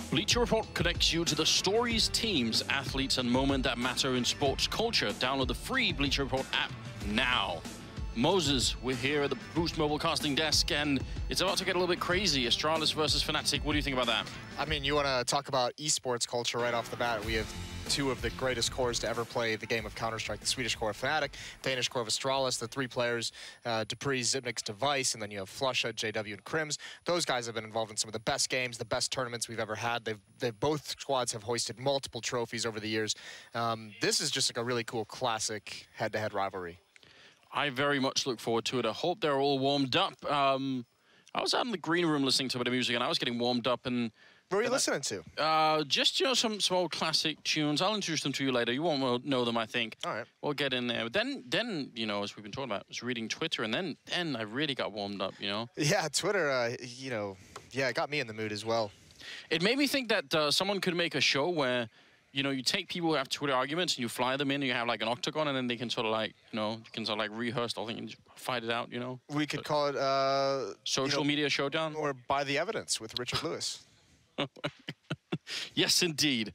Bleacher Report connects you to the stories, teams, athletes, and moments that matter in sports culture. Download the free Bleacher Report app now. Moses, we're here at the Boost Mobile casting desk, and it's about to get a little bit crazy. Astralis versus Fnatic. What do you think about that? I mean, you want to talk about esports culture right off the bat. We have two of the greatest cores to ever play the game of Counter-Strike, the Swedish core of Fnatic, Danish core of Astralis, the three players, dupreeh, Zipnik's Device, and then you have flusha, JW, and Crims. Those guys have been involved in some of the best games, the best tournaments we've ever had. They've both squads have hoisted multiple trophies over the years. This is just like a really cool classic head-to-head rivalry. I very much look forward to it. I hope they're all warmed up. I was out in the green room listening to a bit of music, and I was getting warmed up. And what were you listening to? Just, you know, some old classic tunes. I'll introduce them to you later. You won't know them, I think. All right. We'll get in there. Then, you know, as we've been talking about, I was reading Twitter, and then I really got warmed up, you know? Yeah, Twitter, you know, yeah, it got me in the mood as well. It made me think that someone could make a show where, you know, you take people who have Twitter arguments and you fly them in and you have like an octagon, and then they can sort of like, you know, you can sort of like rehearse the whole thing and fight it out, you know? We could call it social media showdown? Or By the Evidence with Richard Lewis. Yes, indeed.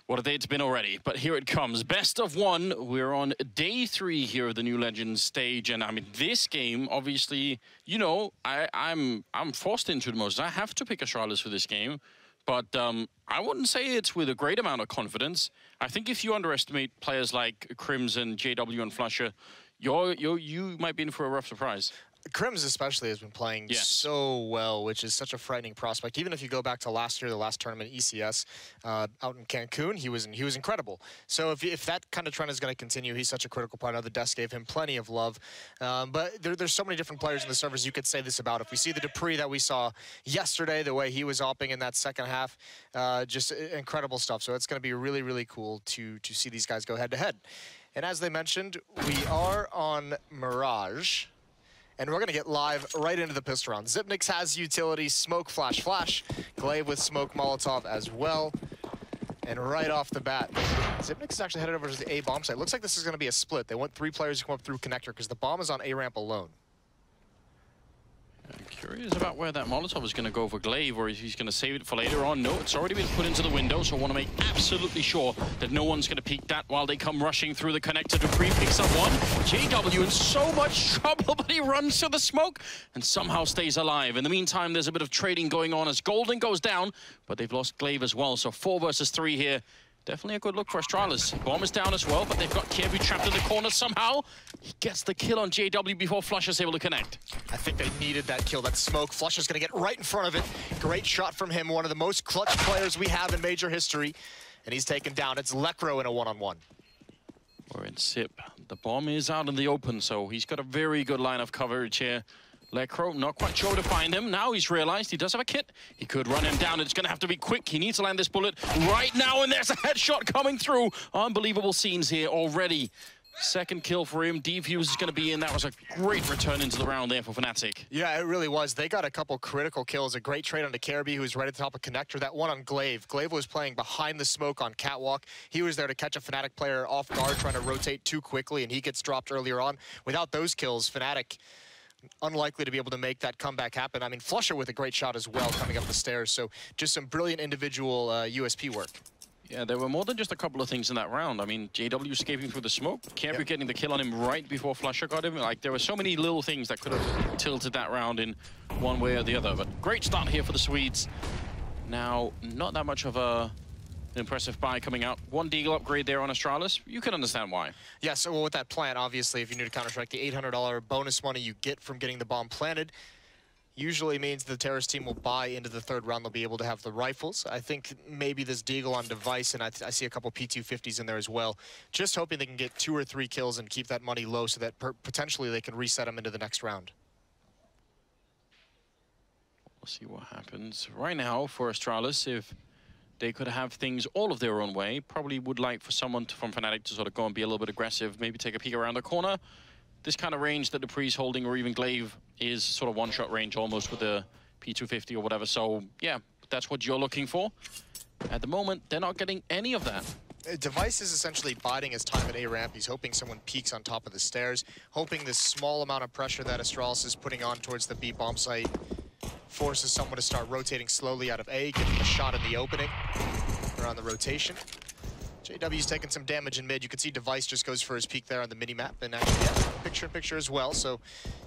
What a day it's been already, but here it comes. Best of one. We're on day 3 here of the New Legends stage, and I mean, this game, obviously, you know, I'm forced into it most. I have to pick Astralis for this game, but I wouldn't say it's with a great amount of confidence. I think if you underestimate players like Crims and JW and flusha, you might be in for a rough surprise. Crims especially has been playing so well, which is such a frightening prospect. Even if you go back to last year, the last tournament, ECS, out in Cancun, he was incredible. So if that kind of trend is going to continue, he's such a critical part. I know the desk gave him plenty of love. But there's so many different players in the servers you could say this about. If we see the dupreeh that we saw yesterday, the way he was opping in that second half, just incredible stuff. So it's going to be really, really cool to see these guys go head-to-head. And as they mentioned, we are on Mirage. And we're going to get live right into the pistol round. Zipnik's has utility, smoke, flash, flash. Glaive with smoke, Molotov as well. And right off the bat, Zipnik's actually headed over to the A bomb site. Looks like this is going to be a split. They want 3 players to come up through connector because the bomb is on A ramp alone. I'm curious about where that Molotov is going to go for Glaive, or if he's going to save it for later on. No, it's already been put into the window, so I want to make absolutely sure that no one's going to peek that while they come rushing through the connector. dupreeh picks up one. JW in so much trouble, but he runs to the smoke and somehow stays alive. In the meantime, there's a bit of trading going on as Golden goes down, but they've lost Glaive as well, so 4 versus 3 here. Definitely a good look for Astralis. Bomb is down as well, but they've got Kirby trapped in the corner somehow. He gets the kill on JW before flusha's able to connect. I think they needed that kill, that smoke. flusha's going to get right in front of it. Great shot from him, one of the most clutch players we have in Major history. And he's taken down. It's Lekro in a one-on-one. We're in SIP. The bomb is out in the open, so he's got a very good line of coverage here. Lekro, not quite sure to find him. Now he's realized he does have a kit. He could run him down. It's going to have to be quick. He needs to land this bullet right now, and there's a headshot coming through. Unbelievable scenes here already. Second kill for him. Defuse is going to be in. That was a great return into the round there for Fnatic. Yeah, it really was. They got a couple critical kills. A great trade onto Kirby, who's right at the top of connector. That one on Glaive. Glaive was playing behind the smoke on Catwalk. He was there to catch a Fnatic player off guard, trying to rotate too quickly, and he gets dropped earlier on. Without those kills, Fnatic unlikely to be able to make that comeback happen. I mean, flusha with a great shot as well coming up the stairs. So just some brilliant individual USP work. Yeah, there were more than just a couple of things in that round. I mean, JW escaping through the smoke, Kirby getting the kill on him right before flusha got him. Like, there were so many little things that could have tilted that round in one way or the other. But great start here for the Swedes. Now, not that much of an impressive buy coming out. 1 deagle upgrade there on Astralis. You can understand why. Yeah, so with that plant, obviously, if you're new to Counter-Strike, the $800 bonus money you get from getting the bomb planted usually means the terrorist team will buy into the 3rd round. They'll be able to have the rifles. I think maybe this deagle on Device, and I see a couple P250s in there as well. Just hoping they can get 2 or 3 kills and keep that money low so that potentially they can reset them into the next round. We'll see what happens. Right now, for Astralis, if they could have things all of their own way, probably would like for someone from Fnatic to sort of go and be a little bit aggressive, maybe take a peek around the corner. This kind of range that dupreeh's holding, or even Glaive, is sort of one-shot range almost with the P250 or whatever. So, yeah, that's what you're looking for. At the moment, they're not getting any of that. Device is essentially biding his time at A ramp. He's hoping someone peeks on top of the stairs, hoping this small amount of pressure that Astralis is putting on towards the B bomb site forces someone to start rotating slowly out of A, getting a shot in the opening around the rotation. JW's taking some damage in mid. You can see Device just goes for his peek there on the mini-map, and actually, yeah, picture-in-picture as well. So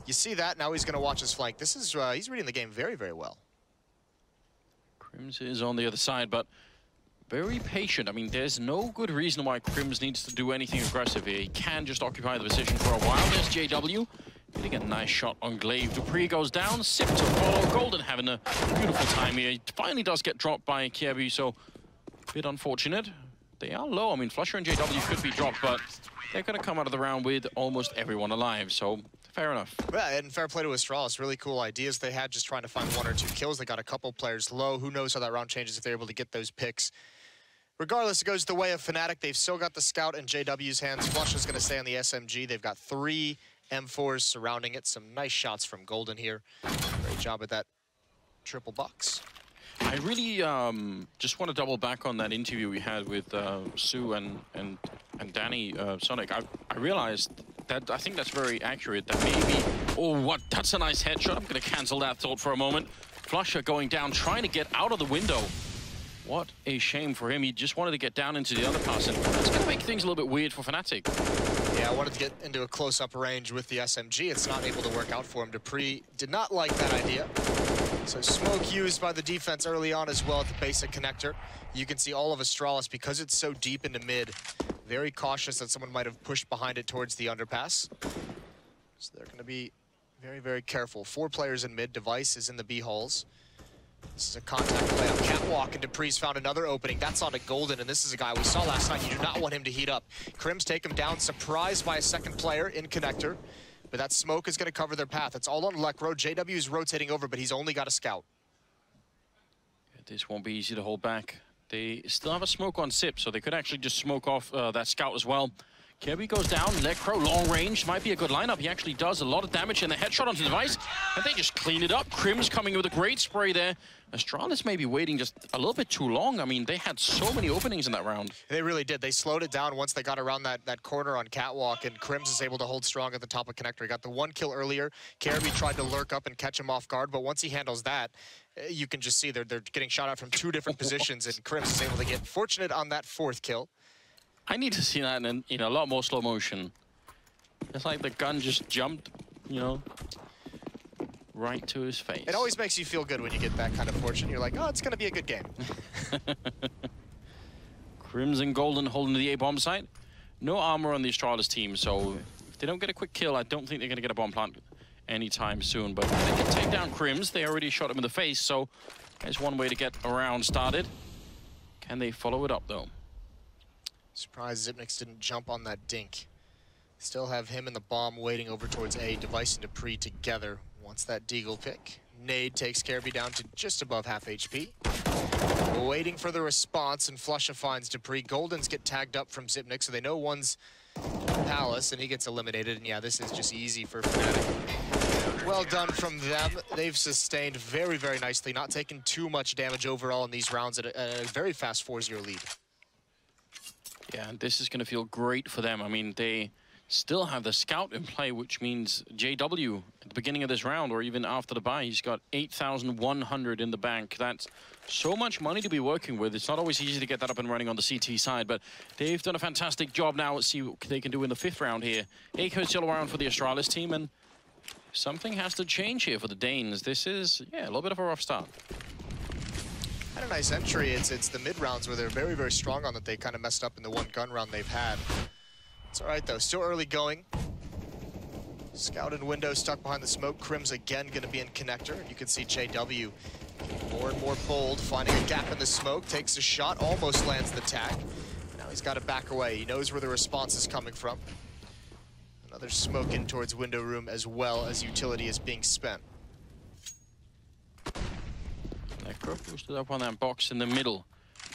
you see that. Now he's going to watch his flank. This is, he's reading the game very, very well. Crims is on the other side, but very patient. I mean, there's no good reason why Crims needs to do anything aggressive here. He can just occupy the position for a while. There's JW. Getting a nice shot on Glaive. Dupree goes down. Sip to follow. Golden having a beautiful time here. He finally does get dropped by Kiebi, so a bit unfortunate. They are low. I mean, Flusher and JW could be dropped, but they're going to come out of the round with almost everyone alive, so fair enough. Yeah, and fair play to Astralis. Really cool ideas they had, just trying to find 1 or 2 kills. They got a couple players low. Who knows how that round changes if they're able to get those picks. Regardless, it goes the way of Fnatic. They've still got the scout in JW's hands. Flush is going to stay on the SMG. They've got 3 M4s surrounding it. Some nice shots from Golden here. Great job at that triple box. I really just want to double back on that interview we had with Sue and Danny Sonic. I realized that I think that's very accurate. That maybe, oh, what? That's a nice headshot. I'm going to cancel that thought for a moment. Flusher going down, trying to get out of the window. What a shame for him. He just wanted to get down into the underpass, and that's going to make things a little bit weird for Fnatic. Yeah, I wanted to get into a close-up range with the SMG. It's not able to work out for him. Dupree did not like that idea. So smoke used by the defense early on as well at the basic connector. You can see all of Astralis, because it's so deep into mid, very cautious that someone might have pushed behind it towards the underpass. So they're going to be very, very careful. 4 players in mid. Device is in the B halls. This is a contact play on Catwalk, and Dupree's found another opening. That's on to Golden, and this is a guy we saw last night. You do not want him to heat up. Crims take him down, surprised by a second player in connector. But that smoke is going to cover their path. It's all on Lekro. JW is rotating over, but he's only got a scout. This won't be easy to hold back. They still have a smoke on Sip, so they could actually just smoke off that scout as well. Kirby goes down. Lekro, long range. Might be a good lineup. He actually does a lot of damage in the headshot onto the device. And they just clean it up. Crims coming in with a great spray there. Astralis may be waiting just a little bit too long. I mean, they had so many openings in that round. They really did. They slowed it down once they got around that corner on Catwalk, and Crims is able to hold strong at the top of connector. He got the 1 kill earlier. Kirby tried to lurk up and catch him off guard, but once he handles that, you can just see they're getting shot out from 2 different positions, and Crims is able to get fortunate on that 4th kill. I need to see that in a lot more slow motion. It's like the gun just jumped, you know, right to his face. It always makes you feel good when you get that kind of fortune. You're like, oh, it's going to be a good game. Crimson Golden holding the A-bomb site. No armor on the Astralis team, so if they don't get a quick kill, I don't think they're going to get a bomb plant anytime soon. But they can take down Crims. They already shot him in the face, so there's one way to get a round started. Can they follow it up, though? Surprised Zipnix didn't jump on that dink. Still have him and the bomb waiting over towards A. Device and Dupree together. Wants that Deagle pick. Nade takes Kirby down to just above half HP. Waiting for the response, and Flusha finds Dupree. Goldens get tagged up from Zipnix, so they know one's Palace, and he gets eliminated. And yeah, this is just easy for Fnatic. Well done from them. They've sustained very, very nicely, not taking too much damage overall in these rounds at a very fast 4-0 lead. Yeah, and this is going to feel great for them. I mean, they still have the scout in play, which means JW at the beginning of this round, or even after the bye, he's got 8,100 in the bank. That's so much money to be working with. It's not always easy to get that up and running on the CT side, but they've done a fantastic job now. Let's see what they can do in the 5th round here. 8 codes still around for the Astralis team, and something has to change here for the Danes. This is, yeah, a little bit of a rough start. Had a nice entry. It's the mid rounds where they're very, very strong on that they kind of messed up in the 1 gun round they've had. It's all right, though. Still early going. Scouted window stuck behind the smoke. Crims again going to be in connector. You can see JW more and more bold, finding a gap in the smoke, takes a shot, almost lands the tag. Now he's got to back away. He knows where the response is coming from. Another smoke in towards window room as well as utility is being spent. Lekro boosted up on that box in the middle.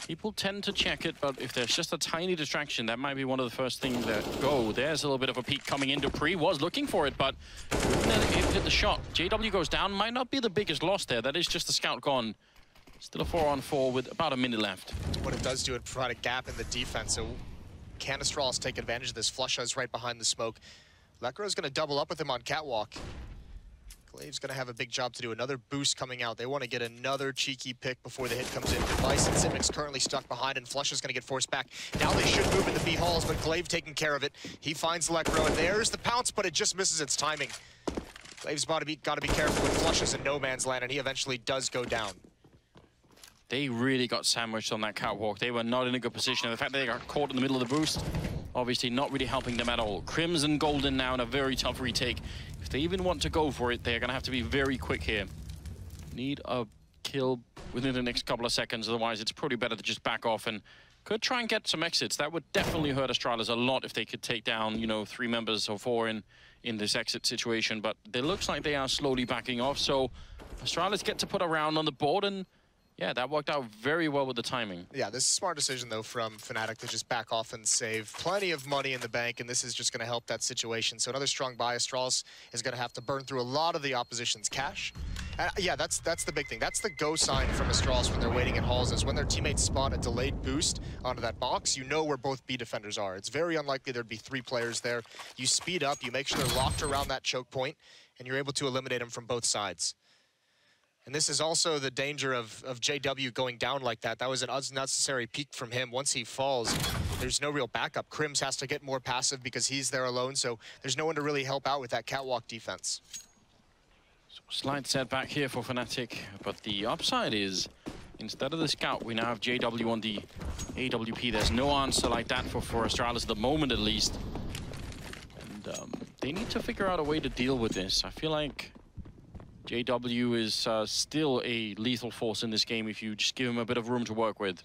People tend to check it, but if there's just a tiny distraction, that might be one of the first things that go. There's a little bit of a peek coming in. Dupree was looking for it, but then it hit the shot. JW goes down. Might not be the biggest loss there. That is just the scout gone. Still a 4-on-4 with about a minute left. What it does do, it provide a gap in the defense. So can Astralis take advantage of this? Flusha is right behind the smoke. Lekro is going to double up with him on Catwalk. Glaive's going to have a big job to do. Another boost coming out. They want to get another cheeky pick before the hit comes in. Device and Zipnix currently stuck behind, and Flusha's going to get forced back. Now they should move in the B halls, but Glaive taking care of it. He finds Lekro, and there's the pounce, but it just misses its timing. Glaive's got to be careful with Flusha's in no man's land, and he eventually does go down. they really got sandwiched on that catwalk. They were not in a good position. And the fact that they got caught in the middle of the boost, obviously not really helping them at all. Crims and Golden now in a very tough retake. If they even want to go for it, they're going to have to be very quick here. Need a kill within the next couple of seconds. Otherwise, it's probably better to just back off and could try and get some exits. That would definitely hurt Astralis a lot if they could take down, you know, 3 members or 4 in this exit situation. But it looks like they are slowly backing off. So Astralis get to put a round on the board, and yeah, that worked out very well with the timing. Yeah, this is a smart decision, though, from Fnatic to just back off and save plenty of money in the bank, and this is just going to help that situation. So another strong buy. Astralis is going to have to burn through a lot of the opposition's cash. Yeah, that's the big thing. That's the go sign from Astralis when they're waiting at halls, is when their teammates spot a delayed boost onto that box, you know where both B defenders are. It's very unlikely there'd be 3 players there. You speed up, you make sure they're locked around that choke point, and you're able to eliminate them from both sides. And this is also the danger of JW going down like that. That was an unnecessary peek from him. Once he falls, there's no real backup. Crims has to get more passive because he's there alone, so there's no one to really help out with that catwalk defense. So slight setback here for Fnatic, but the upside is, instead of the scout, we now have JW on the AWP. There's no answer like that for Astralis at the moment, at least. And they need to figure out a way to deal with this. I feel like JW is still a lethal force in this game if you just give him a bit of room to work with.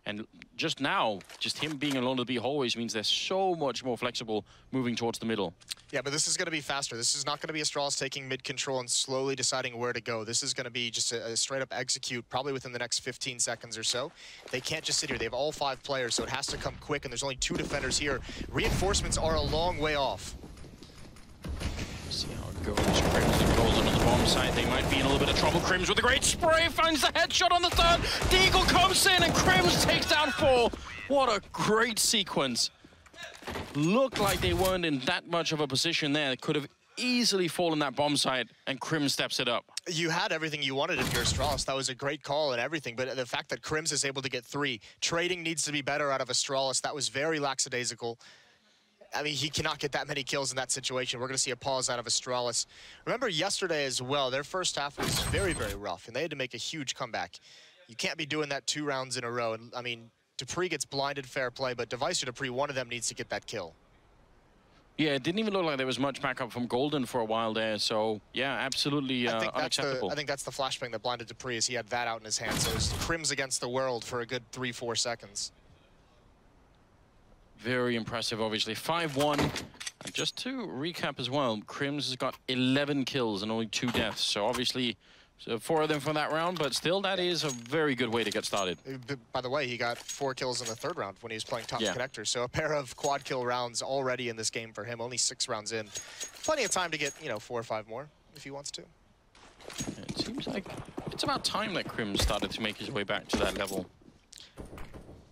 And just now, just him being alone to the B hallways means they're so much more flexible moving towards the middle. Yeah, but this is going to be faster. This is not going to be Astralis taking mid control and slowly deciding where to go. This is going to be just a straight up execute probably within the next 15 seconds or so. They can't just sit here. They have all 5 players, so it has to come quick, and there's only 2 defenders here. Reinforcements are a long way off. See how it goes. Crims and Golden on the bomb side. They might be in a little bit of trouble. Crims with a great spray, finds the headshot on the 3rd. Deagle comes in and Crims takes down 4. What a great sequence. Looked like they weren't in that much of a position there. They could have easily fallen that bomb site, and Crims steps it up. You had everything you wanted if you're Astralis. That was a great call and everything, but the fact that Crims is able to get 3, trading needs to be better out of Astralis. That was very lackadaisical. I mean, he cannot get that many kills in that situation. We're going to see a pause out of Astralis. Remember yesterday as well, their first half was very, very rough, and they had to make a huge comeback. You can't be doing that 2 rounds in a row. And I mean, dupreeh gets blinded, fair play, but Device or dupreeh, one of them needs to get that kill. Yeah, it didn't even look like there was much backup from Golden for a while there, so yeah, absolutely unacceptable. I think that's the flashbang that blinded dupreeh, is he had that out in his hand, so it was Crims against the world for a good 3-4 seconds. Very impressive, obviously. 5-1. And just to recap as well, Crims has got 11 kills and only 2 deaths. So obviously, 4 of them from that round, but still, that is a very good way to get started. By the way, he got 4 kills in the 3rd round when he was playing top connector. So a pair of quad kill rounds already in this game for him, only 6 rounds in. Plenty of time to get, you know, 4 or 5 more if he wants to. It seems like it's about time that Crims started to make his way back to that level.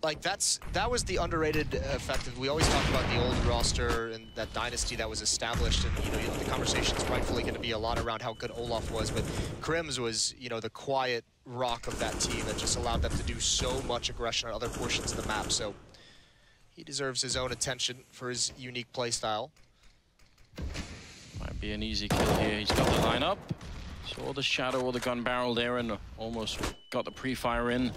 Like, that was the underrated effect of, we always talk about the old roster and that dynasty that was established, and you know the conversation's rightfully going to be a lot around how good Olaf was, but Crims was, you know, the quiet rock of that team that just allowed them to do so much aggression on other portions of the map, so he deserves his own attention for his unique play style. Might be an easy kill here. He's got the lineup. Saw the shadow or the gun barrel there and almost got the pre-fire in.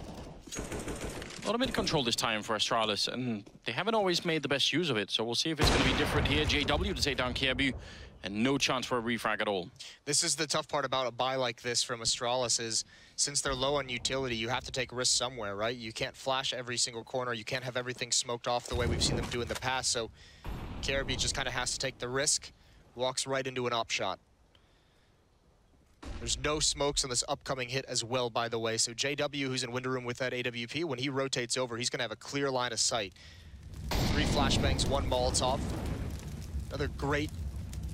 A lot of mid-control this time for Astralis, and they haven't always made the best use of it, so we'll see if it's going to be different here. JW to take down Kjaerbye, and no chance for a refrag at all. This is the tough part about a buy like this from Astralis is, since they're low on utility, you have to take risks somewhere, right? You can't flash every single corner, you can't have everything smoked off the way we've seen them do in the past, so Kjaerbye just kind of has to take the risk, walks right into an op shot. There's no smokes on this upcoming hit as well, by the way. So JW, who's in window room with that AWP, when he rotates over, he's going to have a clear line of sight. 3 flashbangs, 1 Molotov. Another great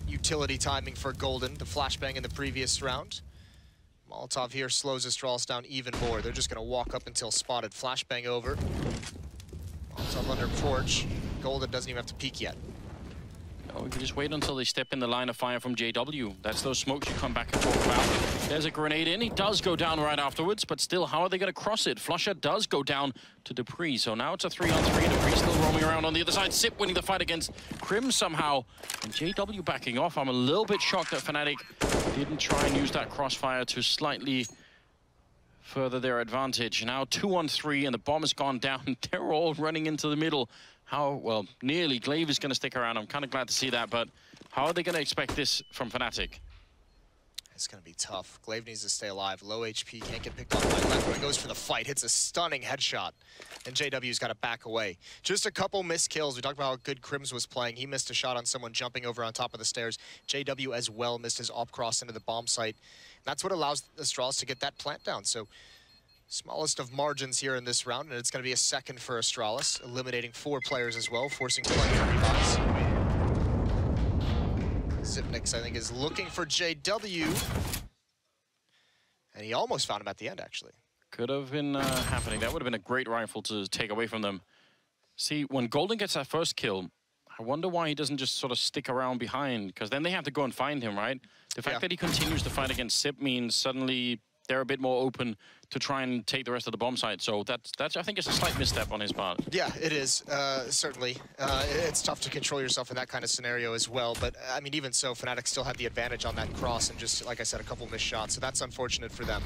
utility timing for Golden, the flashbang in the previous round. Molotov here slows Astralis down even more. They're just going to walk up until spotted. Flashbang over. Molotov under porch. Golden doesn't even have to peek yet. No, we can just wait until they step in the line of fire from JW. That's those smokes you come back and talk about. There's a grenade in. He does go down right afterwards, but still, how are they going to cross it? Flusher does go down to dupreeh, so now it's a 3-on-3. dupreeh still roaming around on the other side. Sip winning the fight against Crims somehow. And JW backing off. I'm a little bit shocked that Fnatic didn't try and use that crossfire to slightly further their advantage. Now 2-on-3, and the bomb has gone down. They're all running into the middle. How, well, nearly. Glaive is going to stick around. I'm kind of glad to see that, but how are they going to expect this from Fnatic? It's going to be tough. Glaive needs to stay alive. Low HP, can't get picked off by Leopard. He goes for the fight, hits a stunning headshot, and JW's got to back away. Just a couple missed kills. We talked about how good Crims was playing. He missed a shot on someone jumping over on top of the stairs. JW as well missed his op cross into the bomb site. And that's what allows Astralis to get that plant down. So smallest of margins here in this round, and it's going to be a second for Astralis, eliminating 4 players as well, forcing plenty of revives. Zipnix, I think, is looking for JW. And he almost found him at the end, actually. Could have been happening. That would have been a great rifle to take away from them. See, when Golden gets that first kill, I wonder why he doesn't just sort of stick around behind, because then they have to go and find him, right? The fact that he continues to fight against Zip means suddenly they're a bit more open to try and take the rest of the bomb site. So that's I think it's a slight misstep on his part. Yeah, it is, certainly. It's tough to control yourself in that kind of scenario as well. But, I mean, even so, Fnatic still had the advantage on that cross and just, like I said, a couple missed shots. So that's unfortunate for them.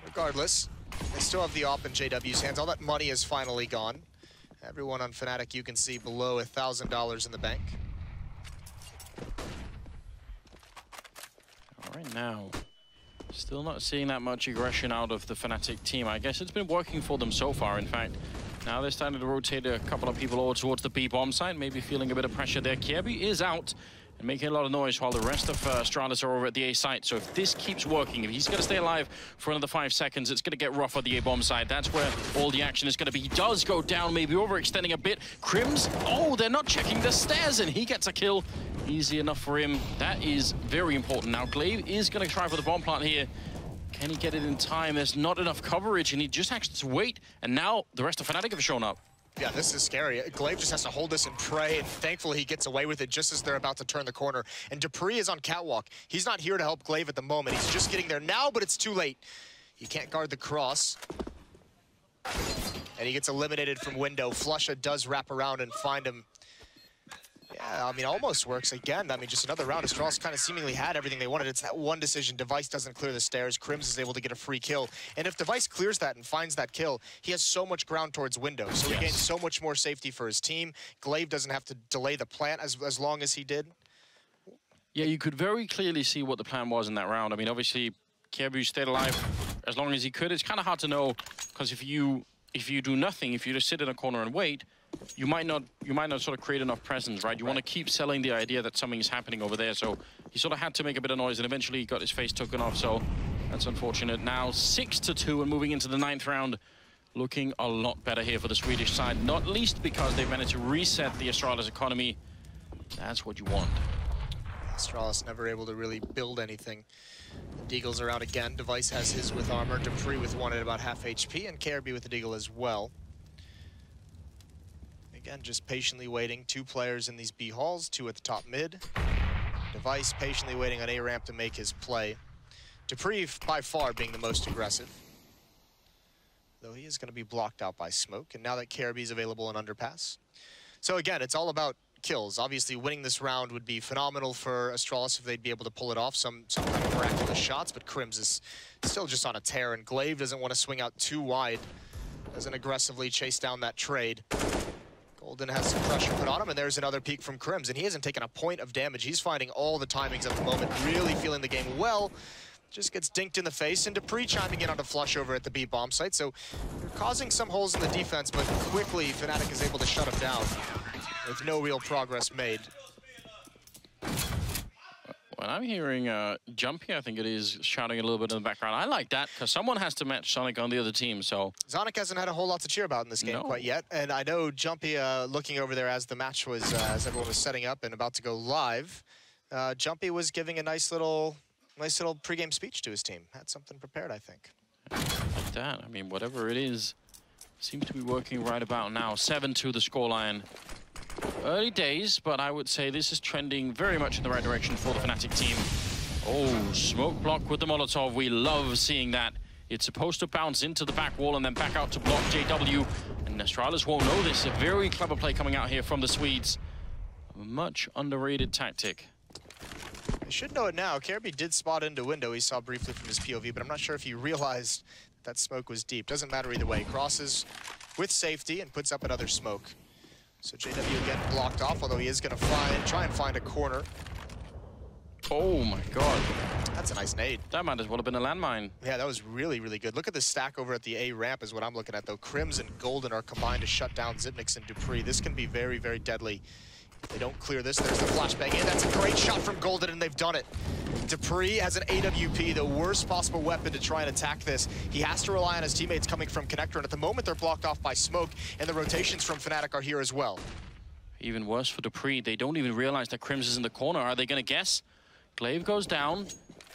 Regardless, they still have the op in JW's hands. All that money is finally gone. Everyone on Fnatic, you can see below $1,000 in the bank. All right, now, still not seeing that much aggression out of the Fnatic team. I guess it's been working for them so far, in fact. Now they're starting to rotate a couple of people over towards the B bomb site, maybe feeling a bit of pressure there. Kirby is out and making a lot of noise while the rest of Astralis are over at the A site. So if this keeps working, if he's going to stay alive for another 5 seconds, it's going to get rough on the A bomb side. That's where all the action is going to be. He does go down, maybe overextending a bit. Crims, oh, they're not checking the stairs, and he gets a kill. Easy enough for him. That is very important. Now Glaive is going to try for the bomb plant here. Can he get it in time? There's not enough coverage, and he just has to wait. And now the rest of Fnatic have shown up. Yeah, this is scary. Glaive just has to hold this and pray, and thankfully he gets away with it just as they're about to turn the corner. And dupreeh is on catwalk. He's not here to help Glaive at the moment. He's just getting there now, but it's too late. He can't guard the cross. And he gets eliminated from window. Flusha does wrap around and find him. Yeah, I mean, almost works again. I mean, just another round. Astralis kind of seemingly had everything they wanted. It's that one decision. Device doesn't clear the stairs. Crims is able to get a free kill. And if Device clears that and finds that kill, he has so much ground towards window. So he gains so much more safety for his team. Glaive doesn't have to delay the plant as long as he did. Yeah, you could very clearly see what the plan was in that round. I mean, obviously, Kjaerbye stayed alive as long as he could. It's kind of hard to know, because if you do nothing, if you just sit in a corner and wait, you might not sort of create enough presence, right? You want to keep selling the idea that something is happening over there. So he sort of had to make a bit of noise, and eventually he got his face taken off. So that's unfortunate. Now 6-2 and moving into the 9th round, looking a lot better here for the Swedish side. Not least because they've managed to reset the Astralis economy. That's what you want. Astralis never able to really build anything. Deagle's around again. Device has his with armor. dupreeh with one at about half HP, and Kjaerbye with the Deagle as well. Again, just patiently waiting. 2 players in these B halls, 2 at the top mid. Device patiently waiting on A ramp to make his play. dupreeh by far being the most aggressive, though he is going to be blocked out by smoke. And now that Kjaerbye is available in underpass. So again, it's all about kills. Obviously, winning this round would be phenomenal for Astralis if they'd be able to pull it off, some kind of miraculous shots, but Crims is still just on a tear, and Glaive doesn't want to swing out too wide. Doesn't aggressively chase down that trade. Golden has some pressure put on him, and there's another peek from Crims, and he hasn't taken a point of damage. He's finding all the timings at the moment, really feeling the game well. Just gets dinked in the face, and dupreeh chiming in on a flush over at the B bomb site, so they're causing some holes in the defense, but quickly Fnatic is able to shut him down with no real progress made. When I'm hearing Jumpy, I think it is, shouting a little bit in the background. I like that, because someone has to match Sonic on the other team, so... Zonic hasn't had a whole lot to cheer about in this game quite yet, and I know Jumpy, looking over there as the match was, as everyone was setting up and about to go live, Jumpy was giving a nice little pregame speech to his team. Had something prepared, I think. Like that. I mean, whatever it is, seems to be working right about now. 7-2 the scoreline. Early days, but I would say this is trending very much in the right direction for the Fnatic team. Oh, smoke block with the Molotov. We love seeing that. It's supposed to bounce into the back wall and then back out to block JW. And Astralis won't know this. A very clever play coming out here from the Swedes. A much underrated tactic. You should know it now. Kirby did spot into window. He saw briefly from his POV, but I'm not sure if he realized that smoke was deep. Doesn't matter either way. Crosses with safety and puts up another smoke. So JW again blocked off, although he is going to try and find a corner. Oh my god. That's a nice nade. That might as well have been a landmine. Yeah, that was really, really good. Look at the stack over at the A ramp is what I'm looking at, though. Crims and Golden are combined to shut down Zipnix and Dupree. This can be very, very deadly. If they don't clear this, there's the flashbang in. That's a great shot from Golden, and they've done it. Dupree has an AWP, the worst possible weapon to try and attack this. He has to rely on his teammates coming from Connector, and at the moment they're blocked off by smoke, and the rotations from Fnatic are here as well. Even worse for Dupree. They don't even realize that Crims is in the corner. Are they going to guess? Glaive goes down.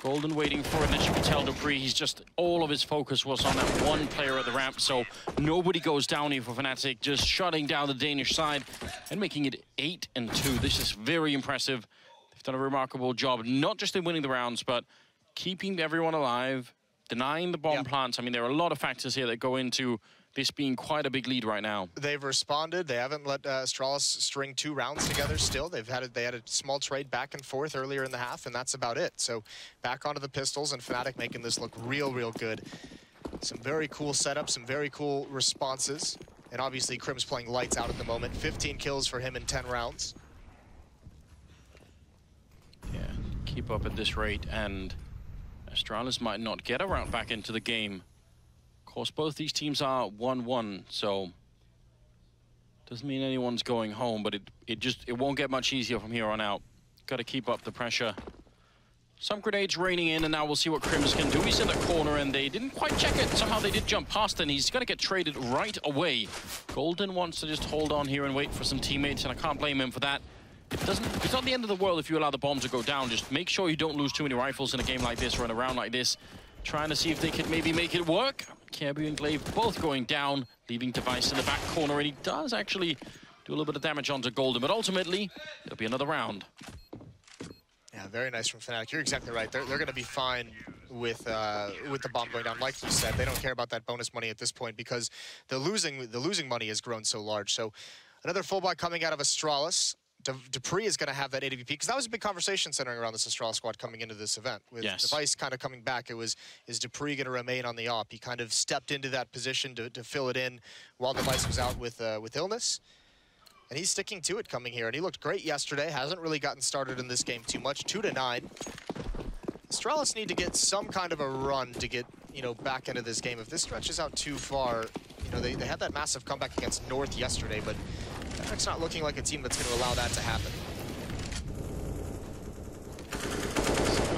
Golden waiting for it, and as you can tell, Dupree, he's just, all of his focus was on that one player at the ramp, so nobody goes down here for Fnatic, just shutting down the Danish side and making it 8-2. This is very impressive. They've done a remarkable job, not just in winning the rounds, but keeping everyone alive, denying the bomb plants. I mean, there are a lot of factors here that go into this being quite a big lead right now. They've responded. They haven't let Astralis string 2 rounds together still. They had a small trade back and forth earlier in the half, and that's about it. So back onto the pistols, and Fnatic making this look real, real good. Some very cool setups, some very cool responses. And obviously, Crim's playing lights out at the moment. 15 kills for him in 10 rounds. Yeah, keep up at this rate, and Astralis might not get a round back into the game. Of course, both these teams are 1-1, so doesn't mean anyone's going home, but it won't get much easier from here on out. Got to keep up the pressure. Some grenades raining in, and now we'll see what Crims can do. He's in the corner, and they didn't quite check it. Somehow they did jump past, and he's going to get traded right away. Golden wants to just hold on here and wait for some teammates, and I can't blame him for that. It's not the end of the world if you allow the bomb to go down. Just make sure you don't lose too many rifles in a game like this or in a round like this. Trying to see if they could maybe make it work. Kirby and Glaive both going down, leaving Device in the back corner, and he does actually do a little bit of damage onto Golden, but ultimately, it'll be another round. Yeah, very nice from Fnatic. You're exactly right. They're going to be fine with the bomb going down. Like you said, they don't care about that bonus money at this point because the losing money has grown so large. So another full buy coming out of Astralis. Dupree is going to have that AWP, because that was a big conversation centering around this Astralis squad coming into this event. With Device kind of coming back, is Dupree going to remain on the AWP? He kind of stepped into that position to fill it in while Device was out with illness. And he's sticking to it coming here, and he looked great yesterday. Hasn't really gotten started in this game too much. 2-9. Astralis need to get some kind of a run to get, back into this game. If this stretches out too far, they had that massive comeback against North yesterday, but Fnatic's not looking like a team that's going to allow that to happen.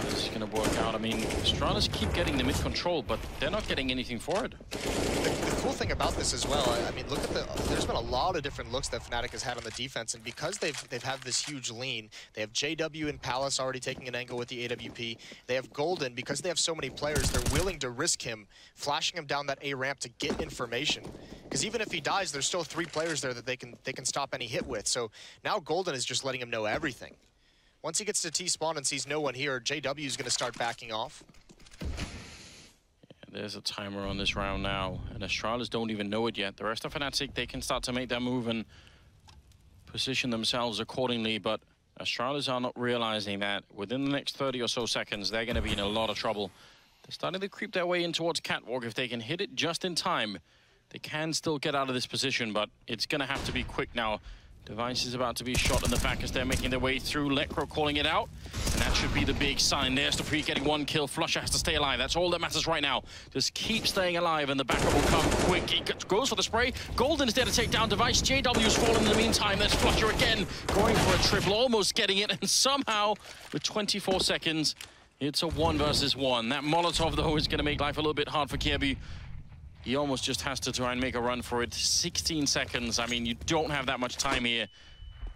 It's going to work out. I mean, Astralis keep getting the mid-control, but they're not getting anything for it. The cool thing about this as well, I mean, look at there's been a lot of different looks that Fnatic has had on the defense, and because they've had this huge lean, they have JW and Palace already taking an angle with the AWP. They have Golden, because they have so many players, they're willing to risk him, flashing him down that A ramp to get information. Because even if he dies, there's still 3 players there that they can stop any hit with. So now Golden is just letting him know everything. Once he gets to T-spawn and sees no one here, JW is going to start backing off. There's a timer on this round now, and Astralis don't even know it yet. The rest of Fnatic, they can start to make that move and position themselves accordingly, but Astralis are not realizing that within the next 30 or so seconds, they're going to be in a lot of trouble. They're starting to creep their way in towards Catwalk. If they can hit it just in time, they can still get out of this position, but it's going to have to be quick now. Device is about to be shot in the back as they're making their way through. Lekro calling it out, and that should be the big sign. There's Dupree getting 1 kill. Flusher has to stay alive. That's all that matters right now. Just keep staying alive, and the backup will come quick. He goes for the spray. Golden is there to take down Device. JW's fallen in the meantime. There's Flusher again, going for a triple, almost getting it, and somehow, with 24 seconds, it's a 1 versus 1. That Molotov, though, is going to make life a little bit hard for Kirby. He almost just has to try and make a run for it. 16 seconds. I mean, you don't have that much time here.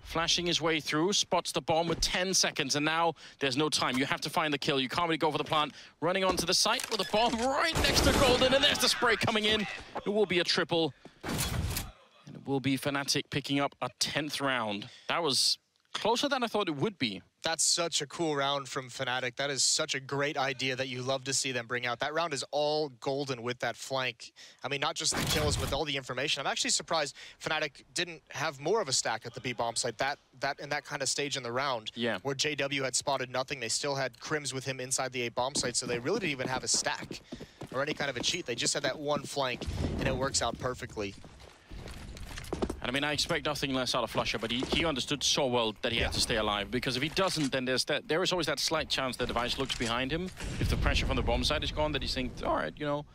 Flashing his way through, spots the bomb with 10 seconds, and now there's no time. You have to find the kill. You can't really go for the plant. Running onto the site with a bomb right next to Golden, and there's the spray coming in. It will be a triple. And it will be Fnatic picking up a 10th round. That was closer than I thought it would be. That's such a cool round from Fnatic. That is such a great idea that you love to see them bring out. That round is all golden with that flank. I mean, not just the kills, with all the information. I'm actually surprised Fnatic didn't have more of a stack at the B bomb site. That in that kind of stage in the round, where JW had spotted nothing. They still had Crims with him inside the A bomb site, so they really didn't even have a stack or any kind of a cheat. They just had that one flank, and it works out perfectly. And I mean, I expect nothing less out of Flusher, but he understood so well that he had to stay alive. Because if he doesn't, then there is always that slight chance the device looks behind him. If the pressure from the bomb side is gone, that he thinks, all right, you know,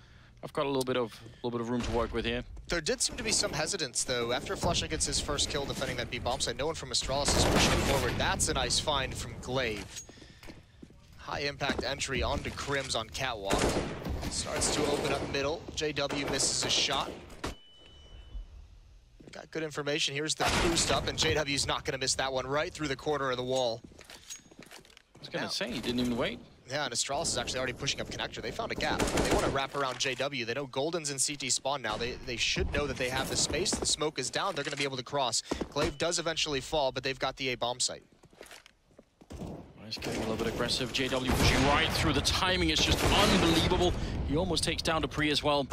I've got a little bit of room to work with here. There did seem to be some hesitance, though. After Flusher gets his first kill defending that B bomb side, no one from Astralis is pushing it forward. That's a nice find from Glaive. High impact entry onto Crims on Catwalk. Starts to open up middle. JW misses a shot. Got good information. Here's the boost up, and JW's not going to miss that one right through the corner of the wall. I was going to say, he didn't even wait. Yeah, and Astralis is actually already pushing up connector. They found a gap. They want to wrap around JW. They know Golden's in CT spawn now. They should know that they have the space. The smoke is down. They're going to be able to cross. Glaive does eventually fall, but they've got the A bomb site. He's getting a little bit aggressive. JW pushing right through. The timing is just unbelievable. He almost takes down Dupree as well.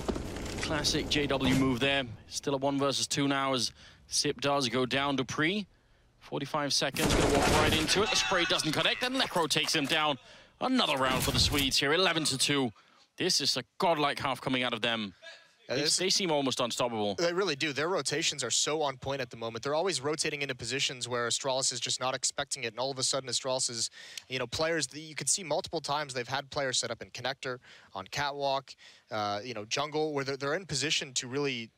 Classic JW move there. Still a 1 versus 2 now as Sip does go down Dupree. 45 seconds, gonna walk right into it. The spray doesn't connect, and Lekro takes him down. Another round for the Swedes here, 11-2. This is a godlike half coming out of them. They seem almost unstoppable. They really do. Their rotations are so on point at the moment. They're always rotating into positions where Astralis is just not expecting it, and all of a sudden Astralis is, you know, players that you can see multiple times they've had players set up in connector, on catwalk, you know, jungle, where they're in position to really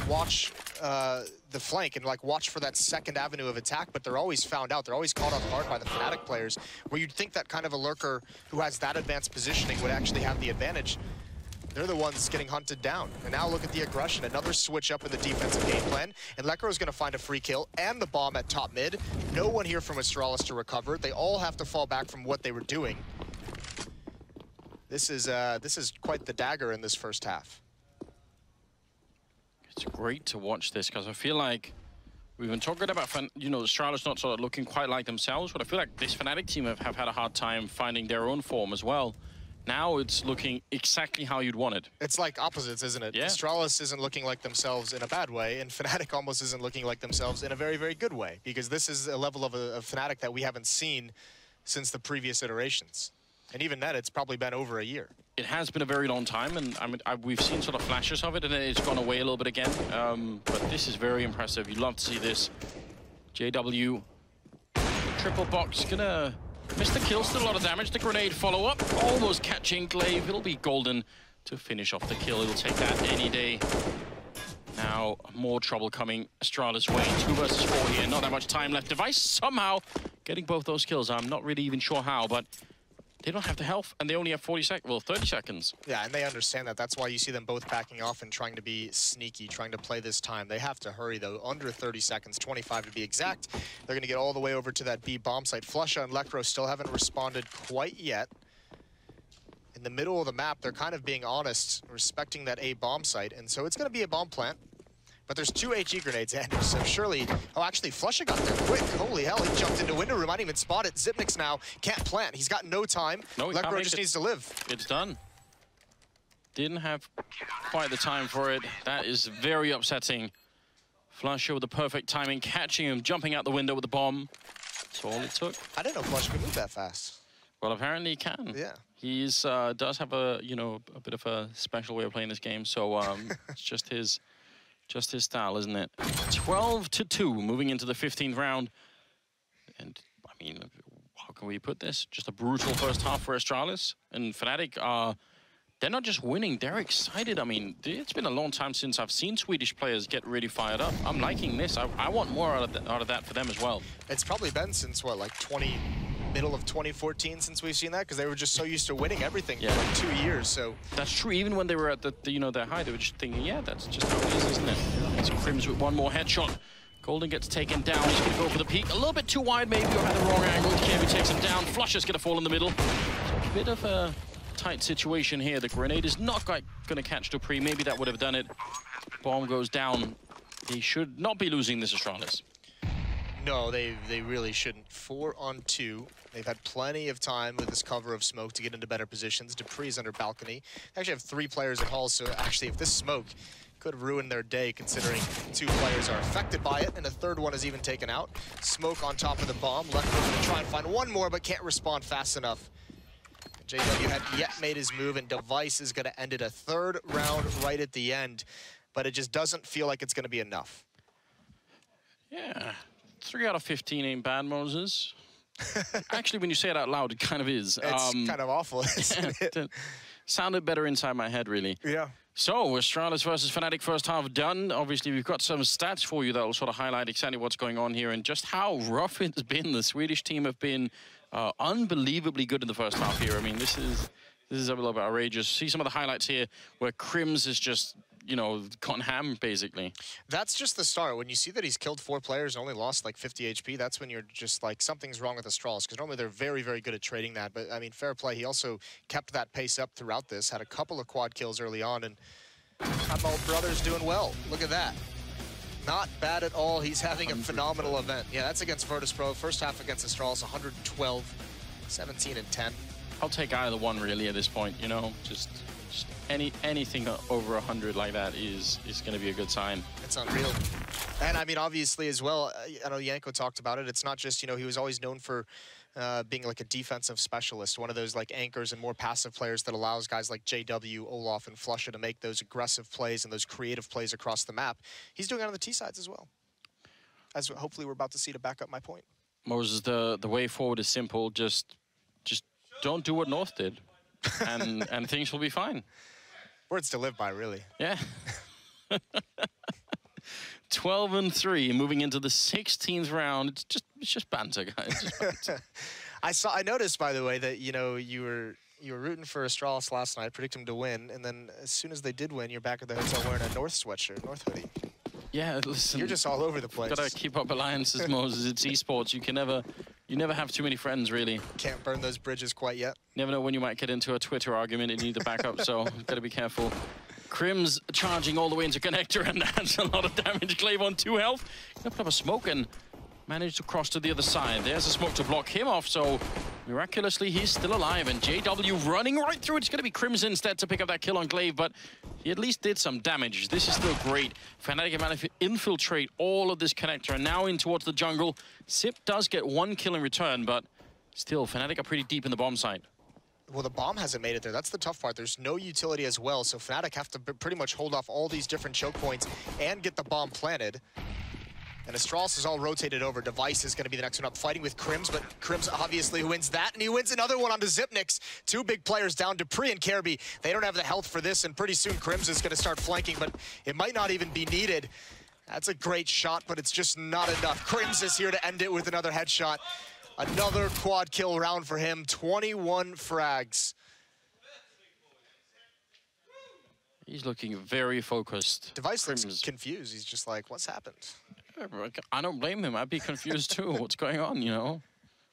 watch the flank and like watch for that second avenue of attack, but they're always found out. They're always caught off guard by the Fnatic players, where you'd think that kind of a lurker who has that advanced positioning would actually have the advantage. They're the ones getting hunted down. And now look at the aggression. Another switch up in the defensive game plan. And Lekro is going to find a free kill and the bomb at top mid. No one here from Astralis to recover. They all have to fall back from what they were doing. This is quite the dagger in this first half. It's great to watch this because I feel like we've been talking about, you know, Astralis not sort of looking quite like themselves, but I feel like this Fnatic team have had a hard time finding their own form as well. Now it's looking exactly how you'd want it. It's like opposites, isn't it? Yeah. Astralis isn't looking like themselves in a bad way, and Fnatic almost isn't looking like themselves in a very, very good way, because this is a level of Fnatic that we haven't seen since the previous iterations. And even then, it's probably been over a year. It has been a very long time, and I mean, we've seen sort of flashes of it, and it's gone away a little bit again. But this is very impressive. You'd love to see this. JW, triple box, gonna miss the kill, still a lot of damage. The grenade follow-up, almost catching Glaive. It'll be Golden to finish off the kill. He'll take that any day. Now, more trouble coming Astralis' way. 2 versus 4 here, not that much time left. Device somehow getting both those kills. I'm not really even sure how, but they don't have the health, and they only have 30 seconds. Yeah, and they understand that. That's why you see them both backing off and trying to be sneaky, trying to play this time. They have to hurry, though. Under 30 seconds, 25 to be exact. They're going to get all the way over to that B bomb site. Flusha and Lekro still haven't responded quite yet. In the middle of the map, they're kind of being honest, respecting that A bomb site, and so it's going to be a bomb plant. But there's 2 HE grenades, Andrew, so surely... Oh, actually, Flusha got there quick. Holy hell, he jumped into window room. I didn't even spot it. Zipnik's now can't plant. He's got no time. No, Lekro just needs to live. It's done. Didn't have quite the time for it. That is very upsetting. Flusha with the perfect timing, catching him, jumping out the window with the bomb. That's all it took. I didn't know Flusha could move that fast. Well, apparently he can. Yeah. He's does have a, you know, a bit of a special way of playing this game, so it's just his style, isn't it? 12-2, moving into the 15th round. And, I mean, how can we put this? Just a brutal first half for Astralis. And Fnatic, they're not just winning, they're excited. I mean, it's been a long time since I've seen Swedish players get really fired up. I'm liking this. I want more out of that for them as well. It's probably been since, what, like middle of 2014 since we've seen that, because they were just so used to winning everything for like 2 years. So that's true. Even when they were at the you know, their high, they were just thinking, yeah, that's just how it is, isn't it? It's Crims with one more headshot. Golden gets taken down. He's going to go for the peak. A little bit too wide, maybe, or had the wrong angle. Kirby takes him down. Flusha's going to fall in the middle. So a bit of a tight situation here. The grenade is not quite going to catch Dupree. Maybe that would have done it. Bomb goes down. He should not be losing this Astralis. No, they really shouldn't. 4 on 2. They've had plenty of time with this cover of smoke to get into better positions. Dupree's under balcony. They actually have 3 players at Hall, so actually if this smoke could have ruined their day, considering 2 players are affected by it, and a 3rd one is even taken out. Smoke on top of the bomb. Left over to try and find one more, but can't respond fast enough. JW had yet made his move, and Device is going to end it a 3rd round right at the end, but it just doesn't feel like it's going to be enough. Yeah, 3 out of 15 ain't bad, Moses. Actually, when you say it out loud, it kind of is. It's kind of awful, isn't it? Sounded better inside my head, really. Yeah. So, Astralis versus Fnatic first half done. Obviously, we've got some stats for you that will sort of highlight exactly what's going on here and just how rough it's been. The Swedish team have been unbelievably good in the first half here. I mean, this is a little bit outrageous. See some of the highlights here where Crims is just, you know, gone ham, basically. That's just the start. When you see that he's killed 4 players and only lost like 50 HP, that's when you're just like, something's wrong with Astralis, because normally they're very, very good at trading that. But, I mean, fair play. He also kept that pace up throughout this, had a couple of quad kills early on, and Hamel Brothers doing well. Look at that. Not bad at all. He's having a phenomenal event. Yeah, that's against Virtus Pro. First half against Astralis, 112, 17 and 10. I'll take either one, really, at this point, you know, just anything over 100 like that is going to be a good sign. It's unreal. And I mean, obviously as well, I know Yanko talked about it. It's not just, you know, he was always known for being like a defensive specialist, one of those like anchors and more passive players that allows guys like JW, Olaf, and Flusha to make those aggressive plays and those creative plays across the map. He's doing it on the T sides as well, as hopefully we're about to see to back up my point. Moses, the way forward is simple. Just don't do what North did, and things will be fine. Words to live by, really. Yeah. 12 and 3, moving into the 16th round. It's just banter, guys. Just banter. I noticed, by the way, that you know you were rooting for Astralis last night, predict them to win, and then as soon as they did win, you're back at the hotel wearing a North sweatshirt, North hoodie. Yeah, listen. You're just all over the place. Gotta keep up alliances, Moses. It's esports. You never have too many friends, really. Can't burn those bridges quite yet. Never know when you might get into a Twitter argument and you need the backup, so gotta be careful. Crims charging all the way into connector, and that's a lot of damage. Glaive on 2 health. Gonna put up a smoke and managed to cross to the other side. There's a smoke to block him off, so miraculously he's still alive. And JW running right through. It's gonna be Crims instead to pick up that kill on Glaive, but he at least did some damage. This is still great. Fnatic have managed to infiltrate all of this connector, and now in towards the jungle. Zip does get 1 kill in return, but still, Fnatic are pretty deep in the bomb site. Well, the bomb hasn't made it there. That's the tough part. There's no utility as well, so Fnatic have to pretty much hold off all these different choke points and get the bomb planted. And Astralis is all rotated over. Device is going to be the next one up, fighting with Crims, but Crims obviously wins that, and he wins another one onto Zipnix. 2 big players down, Dupree and Kirby. They don't have the health for this, and pretty soon Crims is going to start flanking, but it might not even be needed. That's a great shot, but it's just not enough. Crims is here to end it with another headshot. Another quad kill round for him, 21 frags. He's looking very focused. Device looks confused. He's just like, what's happened? I don't blame him. I'd be confused too. What's going on, you know?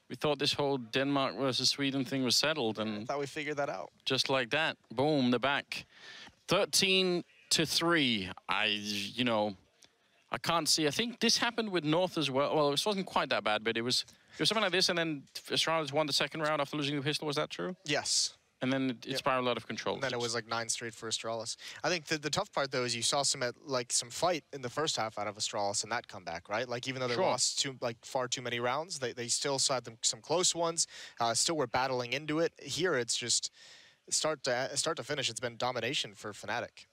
We thought this whole Denmark versus Sweden thing was settled, and I thought we figured that out. Just like that, boom, they're back. 13 to 3. I can't see. I think this happened with North as well. Well, it wasn't quite that bad, but it was something like this, and then Astralis won the second round after losing the pistol. Was that true? Yes. And then it spiraled out of control. And then it was like 9 straight for Astralis. I think the tough part, though, is you saw some fight in the first half out of Astralis in that comeback, right? Like, even though they lost far too many rounds, they still saw some close ones, still were battling into it. Here, it's just start to finish. It's been domination for Fnatic.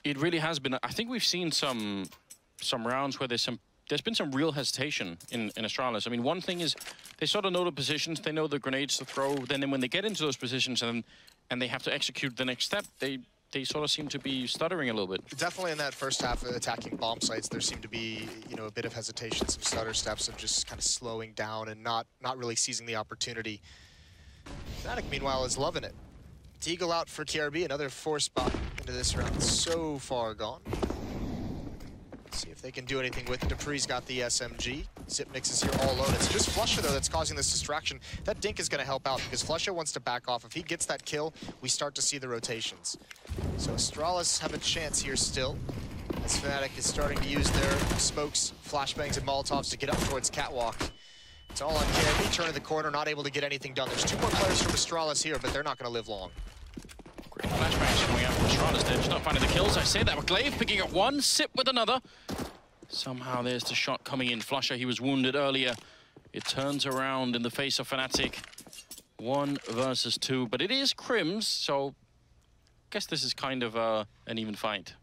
It really has been. I think we've seen some rounds where there's been some real hesitation in Astralis. I mean, one thing is they sort of know the positions, they know the grenades to throw. Then when they get into those positions and they have to execute the next step, they sort of seem to be stuttering a little bit. Definitely in that first half of attacking bomb sites, there seemed to be, you know, a bit of hesitation, some stutter steps of just kind of slowing down and not really seizing the opportunity. Fnatic, meanwhile, is loving it. Deagle out for KRB, another 4 spot into this round. So far gone. See if they can do anything with it. Dupree's got the SMG. Zipnix is here all alone. It's just Flusha, though, that's causing this distraction. That Dink is going to help out because Flusha wants to back off. If he gets that kill, we start to see the rotations. So Astralis have a chance here still. As Fnatic is starting to use their smokes, flashbangs, and Molotovs to get up towards Catwalk. It's all on KIB, turning the corner, not able to get anything done. There's 2 more players from Astralis here, but they're not going to live long. Great flashbangs coming out from Astralis there, just not finding the kills. I say that with Glaive picking up one, Sip with another. Somehow there's the shot coming in. Flusher, he was wounded earlier. It turns around in the face of Fnatic. 1 versus 2, but it is Crims, so I guess this is kind of an even fight.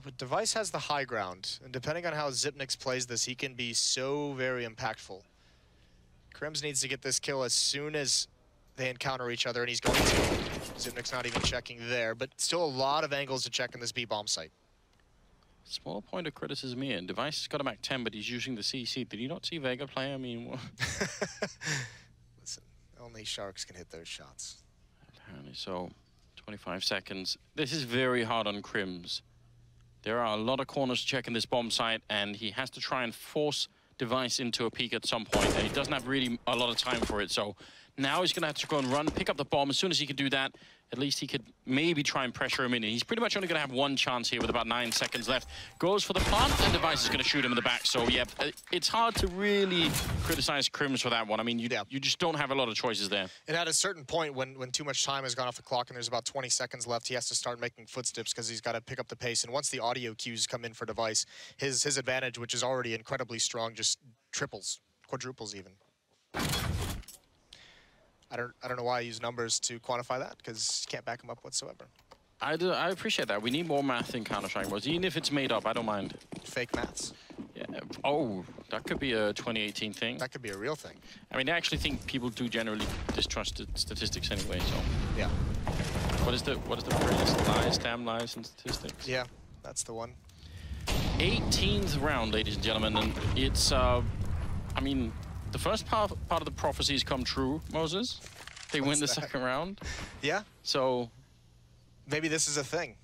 But Device has the high ground, and depending on how Xyp9x plays this, he can be so very impactful. Crims needs to get this kill as soon as they encounter each other, and he's going to. Xyp9x not even checking there, but still a lot of angles to check in this B-bomb site. Small point of criticism here. Device has got him at 10, but he's using the CC. Did you not see Vega play? I mean, what? Listen, only Sharks can hit those shots. Apparently so. 25 seconds. This is very hard on Crims. There are a lot of corners to check in this bomb site, and he has to try and force Device into a peak at some point, and he doesn't have really a lot of time for it. So now he's going to have to go and run, pick up the bomb. As soon as he can do that, at least he could maybe try and pressure him in. He's pretty much only going to have 1 chance here with about 9 seconds left. Goes for the plant, and Device is going to shoot him in the back. So, yeah, it's hard to really criticize Crims for that one. I mean, you just don't have a lot of choices there. And at a certain point, when too much time has gone off the clock and there's about 20 seconds left, he has to start making footsteps because he's got to pick up the pace. And once the audio cues come in for Device, his advantage, which is already incredibly strong, just triples, quadruples even. I don't know why I use numbers to quantify that, because you can't back them up whatsoever. I appreciate that. We need more math in Counter-Strike modes. Even if it's made up, I don't mind. Fake maths. Yeah. Oh, that could be a 2018 thing. That could be a real thing. I mean, I actually think people do generally distrust statistics anyway, so. Yeah. What is the phrase? Lies, damn lies, and statistics? Yeah, that's the one. 18th round, ladies and gentlemen, and it's, I mean, the first part of the prophecies come true, Moses. They win the second round. Yeah. So maybe this is a thing.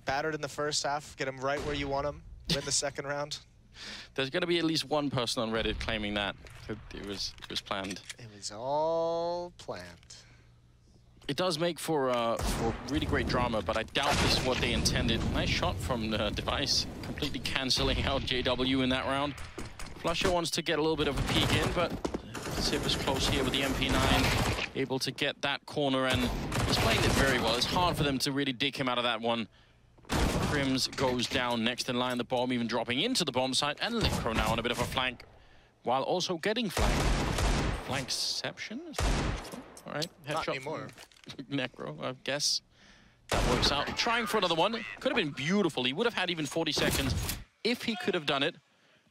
Battered in the first half, get them right where you want them, win the second round. There's going to be at least one person on Reddit claiming that it was planned. It was all planned. It does make for really great drama, but I doubt this is what they intended. Nice shot from the Device, completely canceling out JW in that round. Flusher wants to get a little bit of a peek in, but Sip is close here with the MP9, able to get that corner, and he's playing it very well. It's hard for them to really dig him out of that one. Crims goes down next in line, the bomb even dropping into the bomb site, and Licro now on a bit of a flank, while also getting flanked. Flankception? All right, headshot. Not anymore. Necro, I guess. That works out. Trying for another one. Could have been beautiful. He would have had even 40 seconds if he could have done it.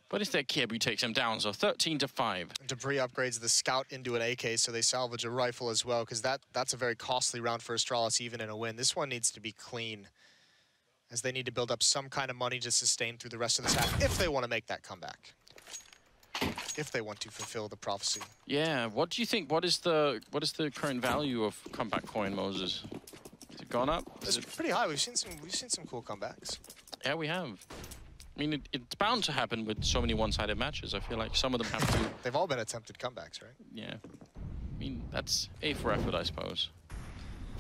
But instead, KIB takes him down, so 13-5. Debris upgrades the Scout into an AK, so they salvage a rifle as well, because that's a very costly round for Astralis, even in a win. This one needs to be clean, as they need to build up some kind of money to sustain through the rest of this half, if they want to make that comeback. If they want to fulfill the prophecy. Yeah, what do you think? What is the current value of comeback coin, Moses? Has it gone up? It's pretty high. We've seen some cool comebacks. Yeah, we have. I mean, it's bound to happen with so many one-sided matches. I feel like some of them have to... They've all been attempted comebacks, right? Yeah. I mean, that's A for effort, I suppose.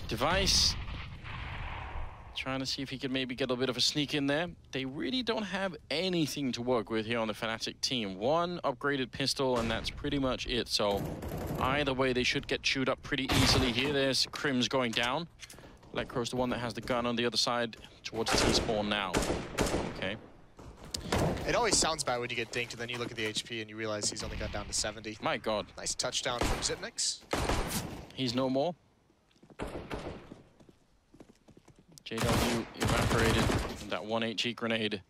Device trying to see if he can maybe get a bit of a sneak in there. They really don't have anything to work with here on the Fnatic team. One upgraded pistol, and that's pretty much it. So either way, they should get chewed up pretty easily here. There's Crims going down. Lecro's the one that has the gun on the other side towards T-spawn now. Okay. It always sounds bad when you get dinked, and then you look at the HP and you realize he's only got down to 70. My God. Nice touchdown from Xyp9x. He's no more. JW evaporated from that 1 HE grenade.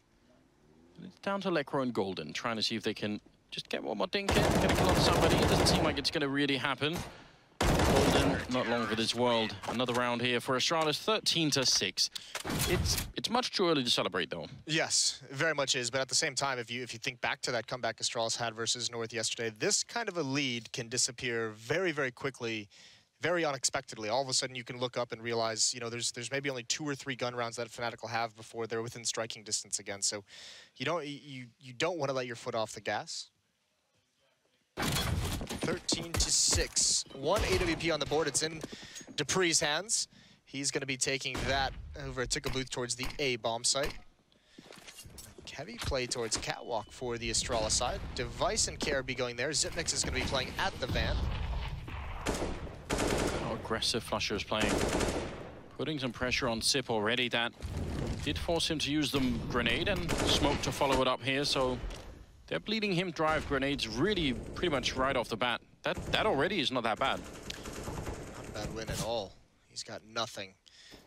It's down to Lecro and Golden, trying to see if they can just get one more dink in, get a kill on somebody. It doesn't seem like it's going to really happen. Golden, not long for this world. Another round here for Astralis, 13-6. It's much too early to celebrate, though. Yes, it very much is. But at the same time, if you think back to that comeback Astralis had versus North yesterday, this kind of a lead can disappear very, very quickly, very unexpectedly. All of a sudden, you can look up and realize, you know, there's maybe only 2 or 3 gun rounds that Fnatic will have before they're within striking distance again. So you don't want to let your foot off the gas. 13-6. 1 AWP on the board. It's in Dupree's hands. He's going to be taking that over at Tickle Booth towards the A bomb site. Heavy play towards Catwalk for the Astralis side. Device and KRB going there. Zipnix is going to be playing at the van. How aggressive Flusher is playing. Putting some pressure on Sip already. That did force him to use the grenade and smoke to follow it up here. So they're bleeding him drive grenades really pretty much right off the bat. That already is not that bad. Not a bad win at all. He's got nothing.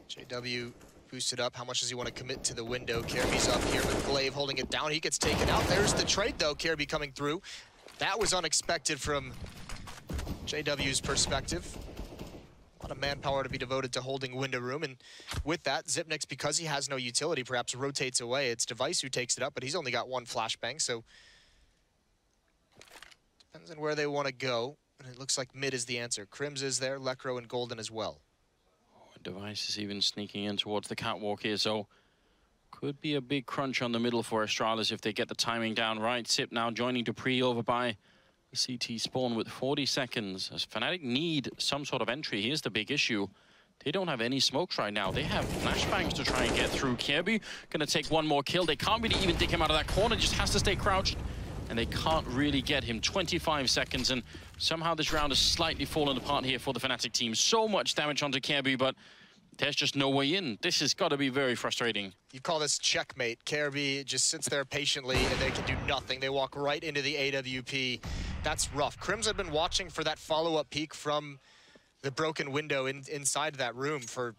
JW boosted up. How much does he want to commit to the window? KRB's up here, but Glaive holding it down. He gets taken out. There's the trade, though. KRB coming through. That was unexpected from JW's perspective. A lot of manpower to be devoted to holding window room, and with that, Zipnix, because he has no utility, perhaps rotates away. It's Device who takes it up, but he's only got one flashbang, so depends on where they want to go. And it looks like mid is the answer. Crims is there, Lekro and Golden as well. Device is even sneaking in towards the catwalk here, so could be a big crunch on the middle for Astralis if they get the timing down right. Sip now joining Dupree over by the CT spawn with 40 seconds. As Fnatic need some sort of entry, here's the big issue. They don't have any smokes right now. They have flashbangs to try and get through. KRB gonna take one more kill. They can't really even dig him out of that corner, just has to stay crouched. And they can't really get him. 25 seconds, and somehow this round has slightly fallen apart here for the Fnatic team. So much damage onto KRB, but there's just no way in. This has got to be very frustrating. You call this checkmate. KRB just sits there patiently, and they can do nothing. They walk right into the AWP. That's rough. Crims had been watching for that follow-up peek from the broken window inside that room for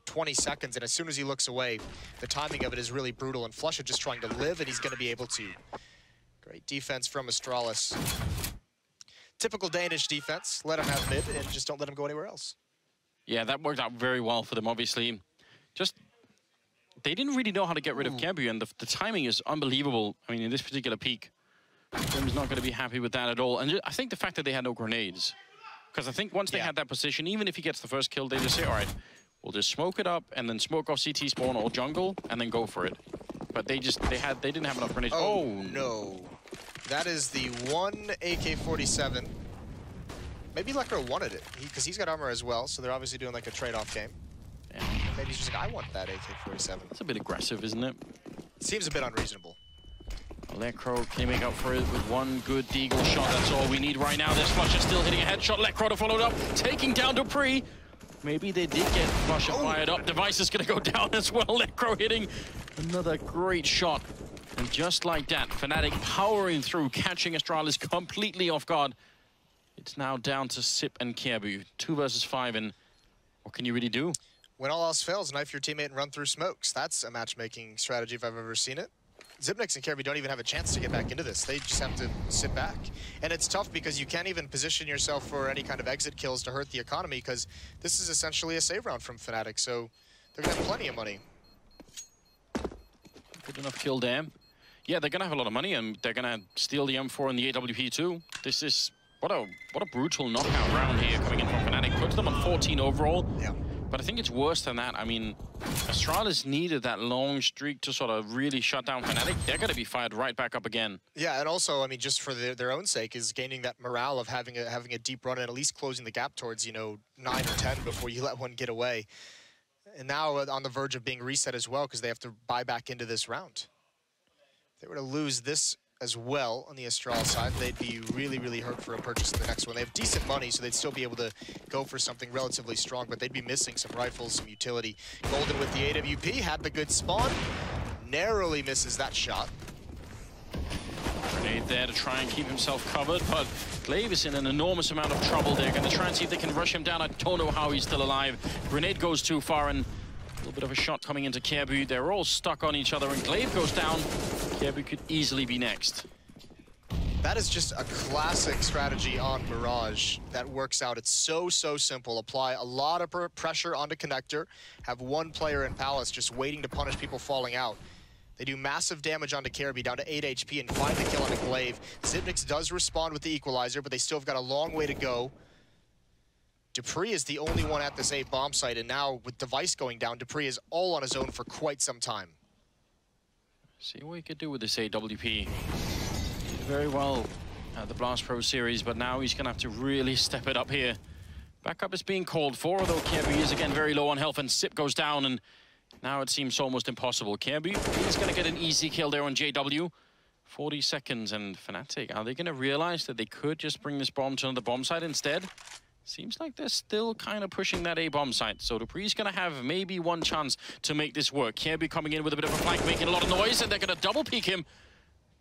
20 seconds, and as soon as he looks away, the timing of it is really brutal, and Flusha just trying to live, and he's going to be able to. Great defense from Astralis. Typical Danish defense. Let him have mid and just don't let him go anywhere else. Yeah, that worked out very well for them, obviously. Just, they didn't really know how to get rid of KRB, and the timing is unbelievable. I mean, in this particular peak, Grim's not going to be happy with that at all. And I think the fact that they had no grenades, because I think once they had that position, even if he gets the first kill, they just say, all right, we'll just smoke it up and then smoke off CT spawn or jungle and then go for it. But they didn't have enough grenades. Oh no. That is the one AK-47. Maybe Lekro wanted it, because he's got armor as well, so they're obviously doing like a trade-off game. Yeah. Maybe he's just like, I want that AK-47. That's a bit aggressive, isn't it? Seems a bit unreasonable. Lekro can make up for it with one good deagle shot. That's all we need right now. This Flusha still hitting a headshot. Lekro to follow it up, taking down Dupree. Maybe they did get Flusha fired up. Device is going to go down as well. Lekro hitting another great shot. And just like that, Fnatic powering through, catching Astralis completely off guard. It's now down to Sip and KRB. 2 versus 5, and what can you really do? When all else fails, knife your teammate and run through smokes. That's a matchmaking strategy if I've ever seen it. Zipnix and KRB don't even have a chance to get back into this. They just have to sit back. And it's tough because you can't even position yourself for any kind of exit kills to hurt the economy, because this is essentially a save round from Fnatic, so they're going to have plenty of money. Good enough kill there. Yeah, they're going to have a lot of money, and they're going to steal the M4 and the AWP too. This is... What a brutal knockout round here coming in from Fnatic. Puts them on 14 overall. Yeah. But I think it's worse than that. I mean, Astralis needed that long streak to sort of really shut down Fnatic. They're going to be fired right back up again. Yeah, and also, I mean, just for their own sake, is gaining that morale of having a deep run and at least closing the gap towards, 9 or 10 before you let one get away. And now on the verge of being reset as well, because they have to buy back into this round. If they were to lose this as well on the Astralis side, they'd be really, really hurt for a purchase in the next one. They have decent money, so they'd still be able to go for something relatively strong, but they'd be missing some rifles, some utility. Golden with the AWP, had the good spawn, narrowly misses that shot. Grenade there to try and keep himself covered, but Glaive is in an enormous amount of trouble. They're going to try and see if they can rush him down. I don't know how he's still alive. Grenade goes too far, and a little bit of a shot coming into KRB. They're all stuck on each other, and Glaive goes down. KRB could easily be next. That is just a classic strategy on Mirage that works out. It's so simple. Apply a lot of pressure onto Connector, have one player in Palace just waiting to punish people falling out. They do massive damage onto KRB, down to 8 HP, and find the kill on a Glaive. Zipnix does respond with the equalizer, but they still have got a long way to go. Dupree is the only one at this A bomb site, and now with Device going down, Dupree is all on his own for quite some time. See what he could do with this AWP. Did very well at the Blast Pro series, but now he's going to have to really step it up here. Backup is being called for, although KRB is again very low on health, and Sip goes down, and Now it seems almost impossible. KRB is going to get an easy kill there on JW. 40 seconds, and Fnatic, are they going to realize that they could just bring this bomb to the bomb site instead? Seems like they're still kind of pushing that A bomb site. So dupree's going to have maybe one chance to make this work. KRB coming in with a bit of a flank, making a lot of noise, and they're going to double peek him.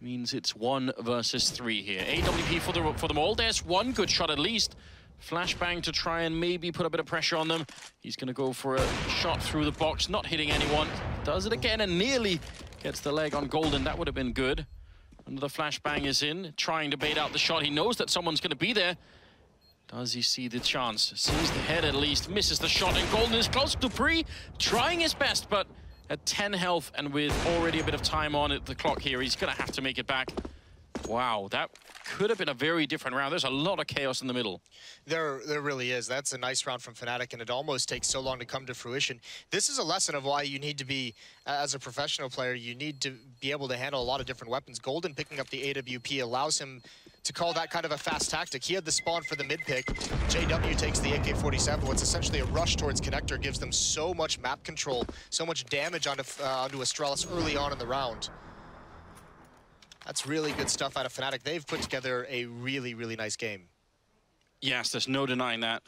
Means it's 1 versus 3 here. AWP for them all. There's one good shot at least. Flashbang to try and maybe put a bit of pressure on them. He's going to go for a shot through the box, not hitting anyone. Does it again and nearly gets the leg on Golden. That would have been good. Another flashbang is in, trying to bait out the shot. He knows that someone's going to be there. Does he see the chance? Sees the head at least, misses the shot, and Golden is close. dupreeh trying his best, but at 10 health and with already a bit of time on the clock here, he's going to have to make it back. Wow, that could have been a very different round. There's a lot of chaos in the middle. There really is. That's a nice round from Fnatic, and it almost takes so long to come to fruition. This is a lesson of why you need to be, as a professional player, you need to be able to handle a lot of different weapons. Golden picking up the AWP allows him to call that kind of a fast tactic. He had the spawn for the mid pick. JW takes the AK-47. What's essentially a rush towards Connector gives them so much map control, so much damage onto Astralis early on in the round. That's really good stuff out of Fnatic. They've put together a really, really nice game. Yes, there's no denying that.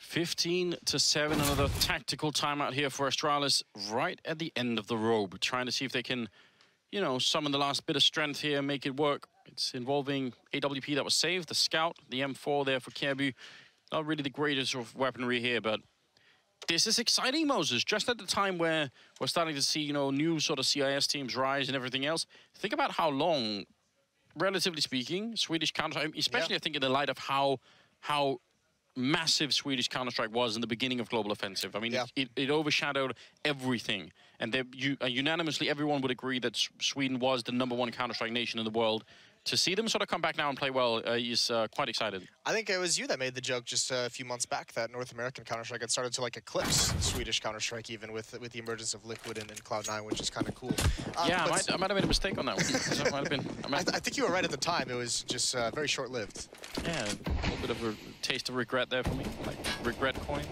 15-7, another tactical timeout here for Astralis right at the end of the rope. Trying to see if they can, you know, summon the last bit of strength here, make it work. It's involving AWP that was saved, the Scout, the M4 there for KRB. Not really the greatest of weaponry here, but this is exciting, Moses. Just at the time where we're starting to see, you know, new sort of CIS teams rise and everything else. Think about how long, relatively speaking, Swedish Counter-Strike, especially I think in the light of how massive Swedish Counter-Strike was in the beginning of Global Offensive. I mean, it overshadowed everything. And unanimously, everyone would agree that Sweden was the #1 Counter-Strike nation in the world. To see them sort of come back now and play well is quite excited. I think it was you that made the joke just a few months back that North American Counter-Strike had started to like eclipse Swedish Counter-Strike even with the emergence of Liquid and Cloud9, which is kind of cool. Yeah, I might have made a mistake on that one. That might have been, I think you were right at the time. It was just very short-lived. Yeah, a little bit of a taste of regret there for me, like regret coin.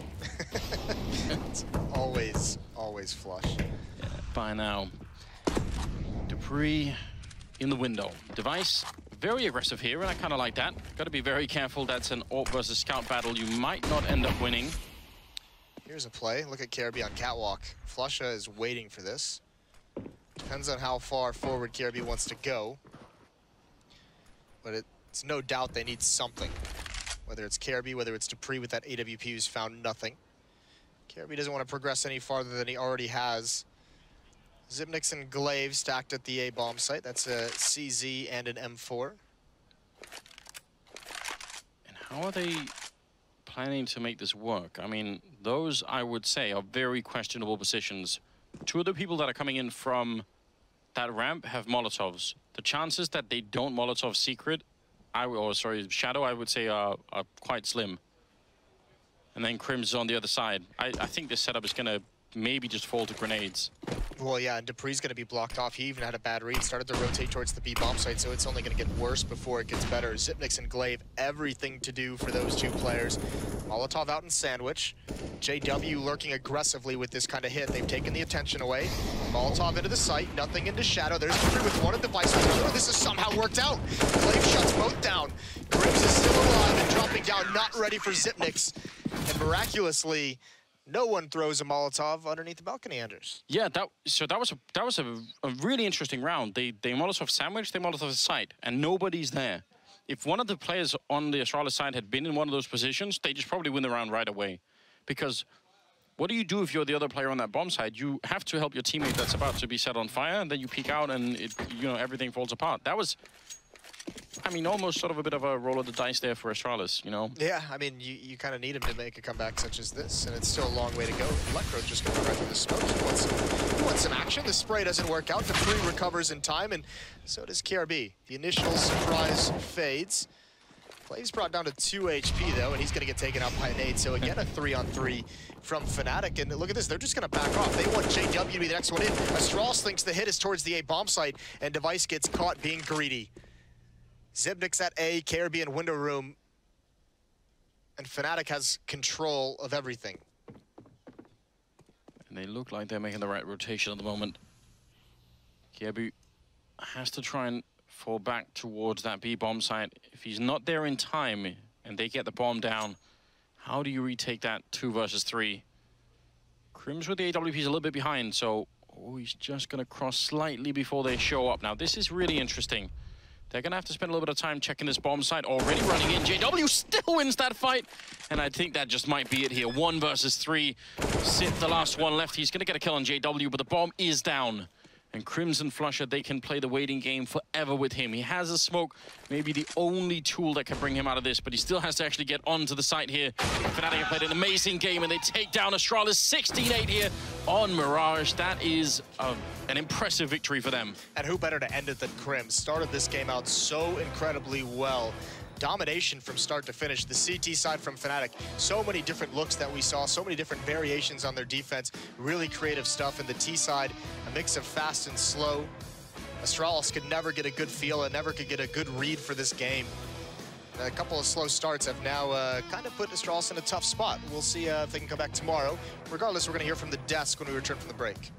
It's always flush. Yeah, by now. dupreeh in the window. Device, very aggressive here, and I kind of like that. Got to be very careful. That's an AWP versus Scout battle. You might not end up winning. Here's a play. Look at KRB on Catwalk. Flusha is waiting for this. Depends on how far forward KRB wants to go. But it's no doubt they need something. Whether it's KRB, whether it's dupreeh with that AWP who's found nothing. KRB doesn't want to progress any farther than he already has. Xyp9x and Glaive stacked at the A bomb site. That's a CZ and an M4. And how are they planning to make this work? I mean, those, I would say, are very questionable positions. Two of the people that are coming in from that ramp have Molotovs. The chances that they don't Molotov Secret, Shadow, I would say are quite slim. And then Crim's on the other side. I think this setup is going to maybe just fall to grenades. Well, yeah, and dupreeh's going to be blocked off. He even had a bad read, started to rotate towards the B bomb site, so it's only going to get worse before it gets better. Xyp9x and Glaive, everything to do for those two players. Molotov out in Sandwich. JW lurking aggressively with this kind of hit. They've taken the attention away. Molotov into the site, nothing into Shadow. There's dupreeh with one at Device. This has somehow worked out. Glaive shuts both down. Grims is still alive and dropping down, not ready for Xyp9x. And miraculously, no one throws a Molotov underneath the balcony, Anders. Yeah, that was a really interesting round. They Molotov sandwich, they Molotov site, and nobody's there. If one of the players on the Astralis side had been in one of those positions, they just probably win the round right away. Because what do you do if you're the other player on that bomb side? You have to help your teammate that's about to be set on fire, and then you peek out and everything falls apart. That was, I mean, almost sort of a bit of a roll of the dice there for Astralis, you know? Yeah, I mean, you kind of need him to make a comeback such as this, and it's still a long way to go. Electro's just going to run right through the smoke. He wants some action. The spray doesn't work out. dupreeh recovers in time, and so does KRB. The initial surprise fades. Glaive's brought down to 2 HP, though, and he's going to get taken out by an 8. So again, a 3-on-3 from Fnatic. And look at this. They're just going to back off. They want JW to be the next one in. Astralis thinks the hit is towards the A bomb site, and Device gets caught being greedy. Xyp9x at A, KRB in window room, and Fnatic has control of everything. And they look like they're making the right rotation at the moment. Kiebu has to try and fall back towards that B bomb site. If he's not there in time and they get the bomb down, how do you retake that 2 versus 3? Crims with the AWP is a little bit behind, so he's just going to cross slightly before they show up. Now, this is really interesting. They're going to have to spend a little bit of time checking this bomb site. Already running in. JW still wins that fight. And I think that just might be it here. 1 versus 3. Sit the last one left. He's going to get a kill on JW, but the bomb is down. And Crimson Flusher, they can play the waiting game forever with him. He has a smoke, maybe the only tool that can bring him out of this, but he still has to actually get onto the site here. Fnatic have played an amazing game, and they take down Astralis 16-8 here on Mirage. That is an impressive victory for them. And who better to end it than Crims? Started this game out so incredibly well. Domination from start to finish. The CT side from Fnatic, so many different looks that we saw, so many different variations on their defense, really creative stuff. And the T side, a mix of fast and slow. Astralis could never get a good feel and never could get a good read for this game. A couple of slow starts have now kind of put Astralis in a tough spot. We'll see if they can come back tomorrow. Regardless, we're going to hear from the desk when we return from the break.